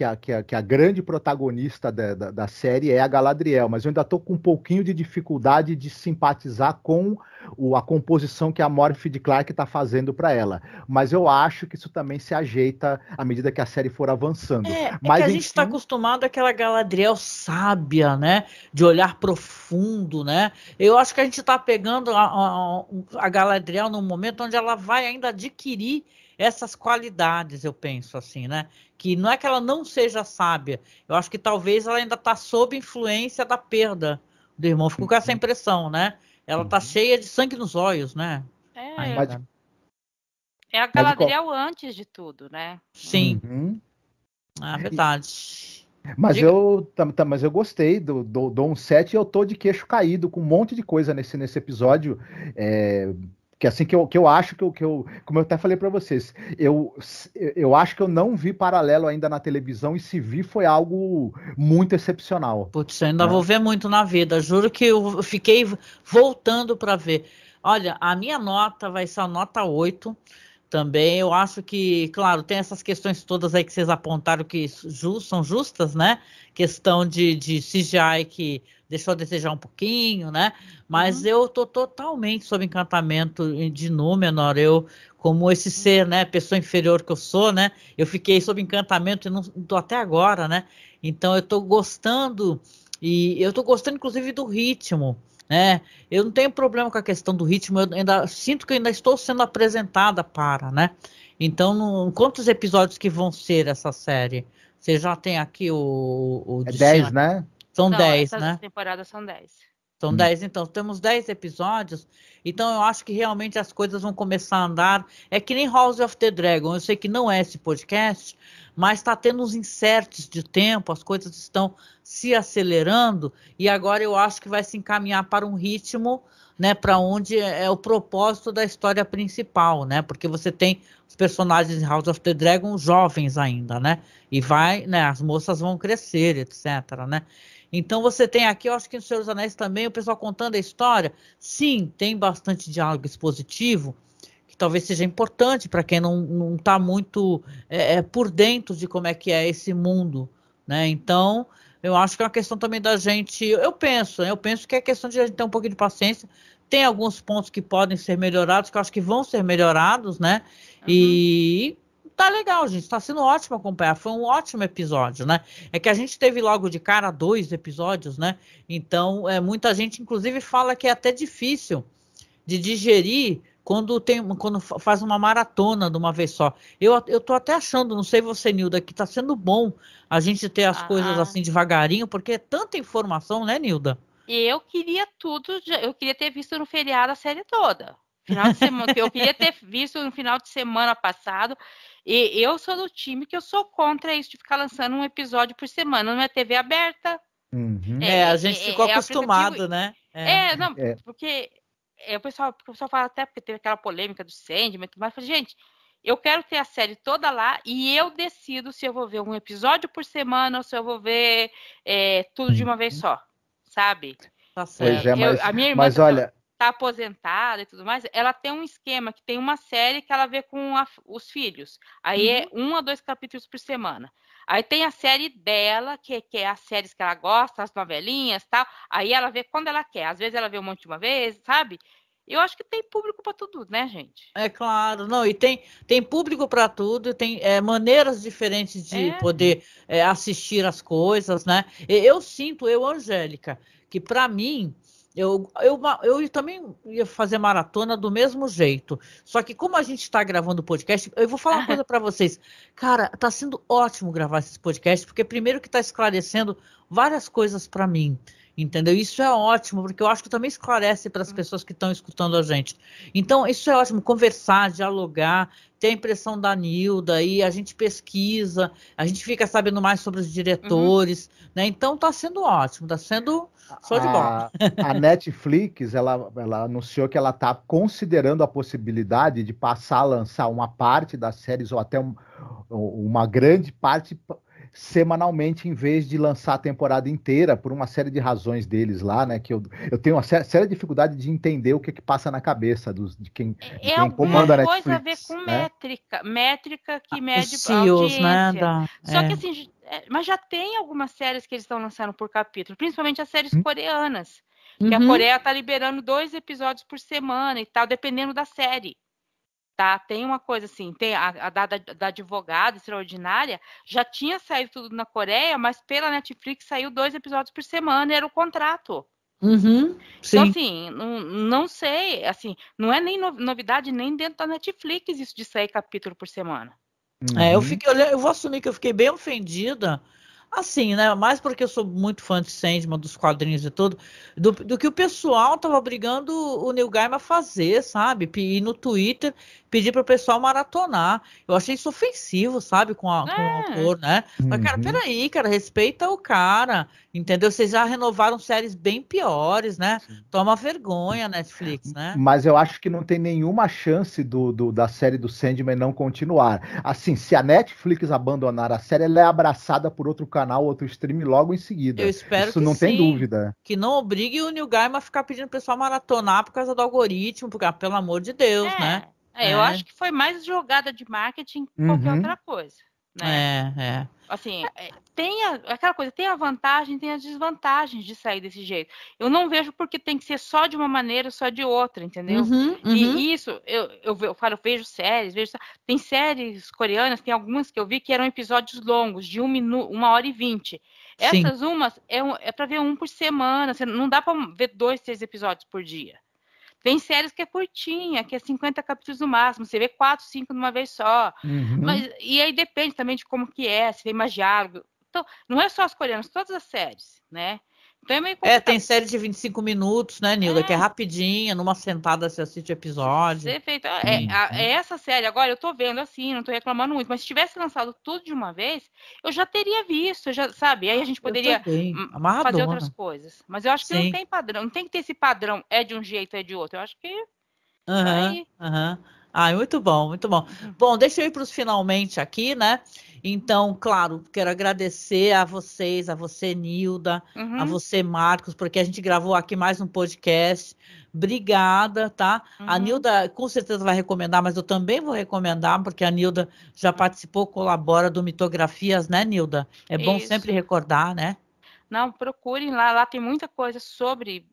a grande protagonista da série é a Galadriel, mas eu ainda estou com um pouquinho de dificuldade de simpatizar com a composição que a Morfydd Clark está fazendo para ela. Mas eu acho que isso também se ajeita à medida que a série for avançando. Mas, que a gente está acostumado àquela Galadriel sábia, né? De olhar profundo, né? Eu acho que a gente está pegando a Galadriel num momento onde ela vai ainda adquirir essas qualidades, eu penso assim, né? Que não é que ela não seja sábia, eu acho que talvez ela ainda está sob influência da perda do irmão. Ficou com essa impressão, né? Ela tá cheia de sangue nos olhos, né? É a Galadriel antes de tudo, né? Sim. Verdade. Mas eu gostei, dou um 7 e eu tô de queixo caído com um monte de coisa nesse episódio. Que assim que eu acho que eu, como eu até falei para vocês, eu acho que eu não vi paralelo ainda na televisão e se vi foi algo muito excepcional. Putz, eu ainda vou ver muito na vida, juro que eu fiquei voltando para ver. Olha, a minha nota vai ser a nota 8 também. Eu acho que, claro, tem essas questões todas aí que vocês apontaram que são justas, né? Questão de CGI que deixou a desejar um pouquinho, né? Mas eu tô totalmente sob encantamento de Númenor. Eu, como esse ser, né? Pessoa inferior que eu sou, né? Eu fiquei sob encantamento e não tô até agora, né? Então eu tô gostando, e eu tô gostando inclusive do ritmo, né? Eu não tenho problema com a questão do ritmo, eu ainda sinto que eu ainda estou sendo apresentada para, né? Então, quantos episódios que vão ser essa série? Você já tem aqui o 10, né? São 10, né? Essas temporadas são 10. São 10, então. Temos 10 episódios. Então, eu acho que realmente as coisas vão começar a andar. É que nem House of the Dragon. Eu sei que não é esse podcast, mas está tendo uns inserts de tempo. As coisas estão se acelerando. E agora eu acho que vai se encaminhar para um ritmo, né? Para onde é o propósito da história principal, né? Porque você tem os personagens de House of the Dragon jovens ainda, né? E né? As moças vão crescer, etc, né? Então você tem aqui, eu acho que no Senhor dos Anéis também, o pessoal contando a história. Sim, tem bastante diálogo expositivo, que talvez seja importante para quem não está muito por dentro de como é que é esse mundo, né? Então, eu acho que é uma questão também da gente, eu penso que é questão de a gente ter um pouquinho de paciência. Tem alguns pontos que podem ser melhorados, que eu acho que vão ser melhorados, né? E tá legal, gente. Tá sendo ótimo acompanhar. Foi um ótimo episódio, né? É que a gente teve logo de cara 2 episódios, né? Então, muita gente, inclusive, fala que é até difícil de digerir quando faz uma maratona de uma vez só. Eu tô até achando, não sei você, Nilda, que tá sendo bom a gente ter as coisas assim devagarinho, porque é tanta informação, né, Nilda? Eu queria tudo, eu queria ter visto no feriado a série toda. Final de semana, que eu queria ter visto no final de semana passado. E eu sou do time que eu sou contra isso de ficar lançando um episódio por semana. Não é TV aberta. Uhum. A gente ficou acostumado, né? Não, porque o pessoal fala até porque teve aquela polêmica do Sandman, mas gente, eu quero ter a série toda lá e eu decido se eu vou ver um episódio por semana ou se eu vou ver tudo de uma vez só, sabe? Tá certo. A minha irmã tá aposentada e tudo mais, ela tem um esquema que tem uma série que ela vê com os filhos. Aí é 1 a 2 capítulos por semana. Aí tem a série dela, que é as séries que ela gosta, as novelinhas e tal. Aí ela vê quando ela quer. Às vezes ela vê um monte de uma vez, sabe? Eu acho que tem público para tudo, né, gente? É claro, não, e tem público para tudo, tem maneiras diferentes de poder assistir as coisas, né? Eu sinto, Angélica, que para mim, eu também ia fazer maratona do mesmo jeito. Só que como a gente está gravando o podcast, eu vou falar uma coisa para vocês. Cara, tá sendo ótimo gravar esse podcast, porque primeiro que está esclarecendo várias coisas para mim. Entendeu? Isso é ótimo, porque eu acho que também esclarece para as pessoas que estão escutando a gente. Então, isso é ótimo, conversar, dialogar, ter a impressão da Nilda, e a gente pesquisa, a gente fica sabendo mais sobre os diretores, né? Então, está sendo ótimo, está sendo show de bola. A Netflix, ela anunciou que ela está considerando a possibilidade de passar a lançar uma parte das séries, ou até uma grande parte semanalmente, em vez de lançar a temporada inteira, por uma série de razões deles lá, né? Que eu tenho uma séria dificuldade de entender o que passa na cabeça de quem comanda a Netflix. Coisa a ver com métrica que mede a audiência. Né, Só que assim, mas já tem algumas séries que eles estão lançando por capítulo, principalmente as séries coreanas, que a Coreia está liberando 2 episódios por semana e tal, dependendo da série. Tá? Tem uma coisa assim, tem a da advogada extraordinária, já tinha saído tudo na Coreia, mas pela Netflix saiu 2 episódios por semana, era o contrato. Então, assim, não sei, assim, não é nem novidade nem dentro da Netflix isso de sair capítulo por semana. Eu vou assumir que eu fiquei bem ofendida. Assim, né? Mais porque eu sou muito fã de Sandman, dos quadrinhos e tudo, do que o pessoal tava obrigando o Neil Gaiman a fazer, sabe? Ir no Twitter, pedir para o pessoal maratonar. Eu achei isso ofensivo, sabe? Com o autor, né? Mas, cara, peraí, cara, respeita o cara, entendeu? Vocês já renovaram séries bem piores, né? Toma vergonha, Netflix, né? Mas eu acho que não tem nenhuma chance da série do Sandman não continuar. Assim, se a Netflix abandonar a série, ela é abraçada por outro canal, outro stream logo em seguida. Eu espero isso não tem dúvida. Que não obrigue o Neil Gaiman a ficar pedindo o pessoal maratonar por causa do algoritmo, porque, pelo amor de Deus, né? Eu acho que foi mais jogada de marketing que qualquer outra coisa. Né? Assim, tem aquela coisa, tem a vantagem, tem as desvantagens de sair desse jeito. Eu não vejo porque tem que ser só de uma maneira ou só de outra, entendeu? E isso, eu vejo séries, tem séries coreanas, tem algumas que eu vi que eram episódios longos, de 1 minuto, 1h20. Essas é para ver 1 por semana, não dá para ver 2, 3 episódios por dia. Tem séries que é curtinha, que é 50 capítulos no máximo. Você vê 4, 5 de uma vez só. E aí depende também de como que se tem mais diálogo. Então, não é só as coreanas, todas as séries, né? Então é meio complicado. Tem série de 25 minutos, né, Nilda? Que é rapidinha, numa sentada você assiste o episódio. Perfeito. Essa série, agora eu tô vendo assim, não tô reclamando muito, mas se tivesse lançado tudo de uma vez, eu já teria visto, sabe? Aí a gente poderia fazer outras coisas. Mas eu acho que não tem padrão, não tem que ter esse padrão, é de um jeito, é de outro. Eu acho que. Muito bom, muito bom. Bom, deixa eu ir para os finalmente aqui, né? Então, claro, quero agradecer a vocês, a você, Nilda, a você, Marcos, porque a gente gravou aqui mais um podcast. Obrigada, tá? A Nilda com certeza vai recomendar, mas eu também vou recomendar, porque a Nilda já participou, colabora do Mitografias, né, Nilda? É bom sempre recordar, né? Não, procurem lá, lá tem muita coisa sobre,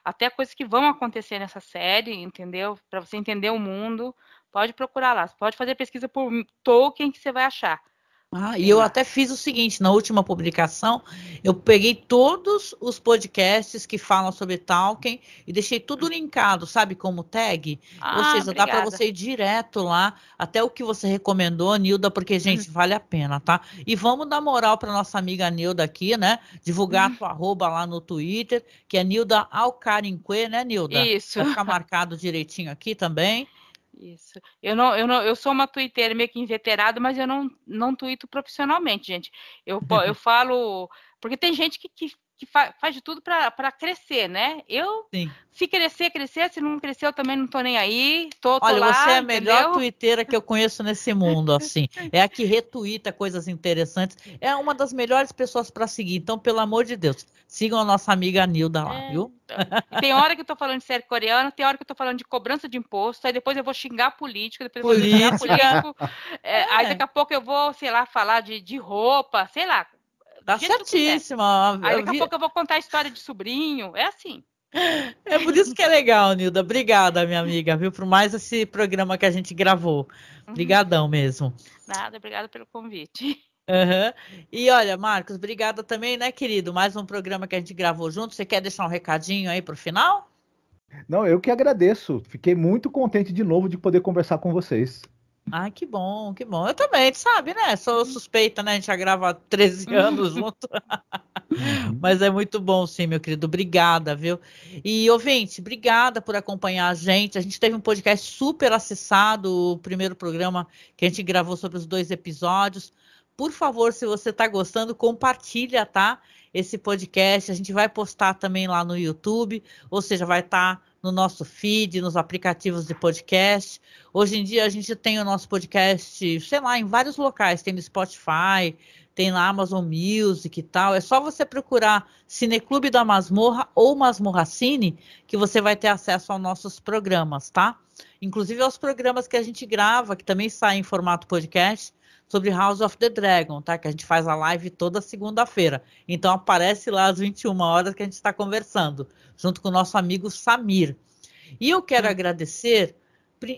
até coisas que vão acontecer nessa série, entendeu? Para você entender o mundo, pode procurar lá. Você pode fazer pesquisa por Tolkien que você vai achar. E eu até fiz o seguinte, na última publicação, eu peguei todos os podcasts que falam sobre Tolkien e deixei tudo linkado, sabe, como tag? Ou seja, obrigada. dá para você ir direto lá, até o que você recomendou, Nilda, porque, gente, vale a pena, tá? E vamos dar moral para nossa amiga Nilda aqui, né? Divulgar a tua arroba lá no Twitter, que é Nilda Alcarinque, né, Nilda? Isso. Vai ficar marcado direitinho aqui também. Isso. Eu sou uma twitteira meio que inveterada, mas eu não tuito profissionalmente, gente. Eu falo, porque tem gente que faz de tudo para crescer, né? Sim. Se crescer, se não crescer, eu também não tô nem aí. Tô Olha, lá, você é a entendeu? melhor twitteira que eu conheço nesse mundo, assim. É a que retuita coisas interessantes. É uma das melhores pessoas para seguir. Então, pelo amor de Deus, sigam a nossa amiga Nilda lá, viu? Então. Tem hora que eu tô falando de série coreana, tem hora que eu tô falando de cobrança de imposto, aí depois eu vou xingar político, depois eu vou xingar político. Aí daqui a pouco eu vou, sei lá, falar de roupa, sei lá. Tá certíssima. Aí daqui a pouco eu vou contar a história de sobrinho. É assim. É por isso que é legal, Nilda. Obrigada, minha amiga, viu, por mais esse programa que a gente gravou. Obrigadão mesmo. Nada, obrigada pelo convite. E olha, Marcos, obrigada também, né, querido? Mais um programa que a gente gravou junto. Você quer deixar um recadinho aí pro final? Não, eu que agradeço. Fiquei muito contente de novo de poder conversar com vocês. Ai, que bom, que bom. Eu também, sabe, né? Sou suspeita, né? A gente já grava há 13 anos junto. Mas é muito bom, sim, meu querido. Obrigada, viu? E, ouvinte, obrigada por acompanhar a gente. A gente teve um podcast super acessado, o primeiro programa que a gente gravou sobre os 2 episódios. Por favor, se você está gostando, compartilha, tá? Esse podcast. A gente vai postar também lá no YouTube, ou seja, vai estar no nosso feed, nos aplicativos de podcast. Hoje em dia a gente tem o nosso podcast, sei lá, em vários locais. Tem no Spotify, tem na Amazon Music e tal. É só você procurar Cineclube da Masmorra ou Masmorra Cine, que você vai ter acesso aos nossos programas, tá? Inclusive aos programas que a gente grava, que também saem em formato podcast, sobre House of the Dragon, tá? Que a gente faz a live toda segunda-feira. Então aparece lá às 21 horas que a gente está conversando, junto com o nosso amigo Samir. E eu quero agradecer,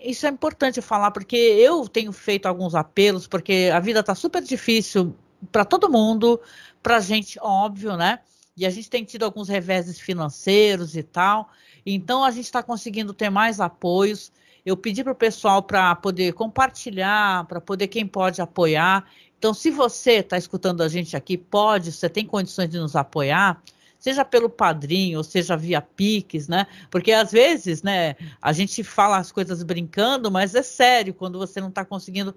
isso é importante falar, porque eu tenho feito alguns apelos, porque a vida está super difícil para todo mundo, para a gente, óbvio, né? E a gente tem tido alguns reveses financeiros e tal. Então a gente está conseguindo ter mais apoios. Eu pedi para o pessoal para poder compartilhar, para poder quem pode apoiar. Então, se você está escutando a gente aqui, você tem condições de nos apoiar, seja pelo Padrinho, ou seja via Pix, né? Porque às vezes, né, a gente fala as coisas brincando, mas é sério quando você não está conseguindo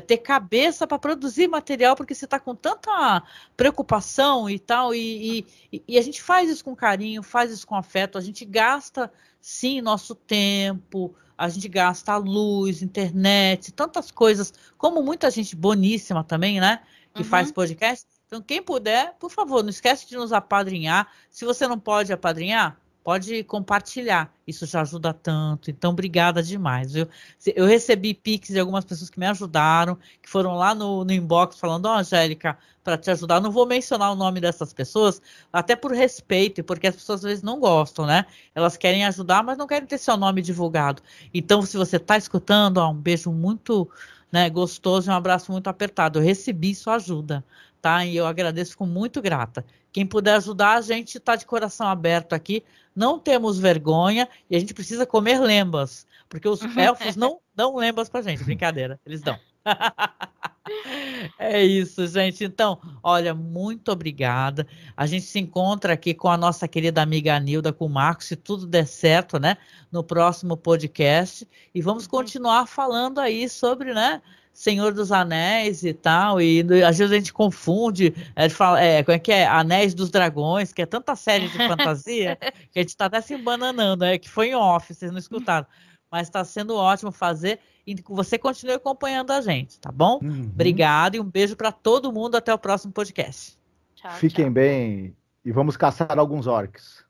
ter cabeça para produzir material, porque você está com tanta preocupação e tal, e a gente faz isso com carinho, faz isso com afeto, a gente gasta, sim, nosso tempo, a gente gasta luz, internet, tantas coisas, como muita gente boníssima também, né, que faz podcast. Então, quem puder, por favor, não esquece de nos apadrinhar. Se você não pode apadrinhar, pode compartilhar. Isso já ajuda tanto. Então, obrigada demais, viu? Eu recebi Pix de algumas pessoas que me ajudaram, que foram lá no inbox falando, Angélica, para te ajudar. Eu não vou mencionar o nome dessas pessoas, até por respeito, e porque as pessoas às vezes não gostam, né? Elas querem ajudar, mas não querem ter seu nome divulgado. Então, se você está escutando, um beijo muito, né, gostoso e um abraço muito apertado. Eu recebi sua ajuda. Tá? E eu agradeço, com muito grata. Quem puder ajudar, a gente está de coração aberto aqui. Não temos vergonha e a gente precisa comer lembas, porque os elfos não dão lembas pra gente. Brincadeira, eles dão. É isso, gente. Então, olha, muito obrigada. A gente se encontra aqui com a nossa querida amiga Nilda, com o Marcos, se tudo der certo, né? No próximo podcast. E vamos continuar falando aí sobre, né? Senhor dos Anéis e tal, e às vezes a gente confunde, como é que é? Anéis dos Dragões, que é tanta série de fantasia, que a gente está até se embananando, que foi em off, vocês não escutaram, mas está sendo ótimo fazer, e você continue acompanhando a gente, tá bom? Obrigado e um beijo para todo mundo, até o próximo podcast. Tchau, Fiquem bem e vamos caçar alguns orcs.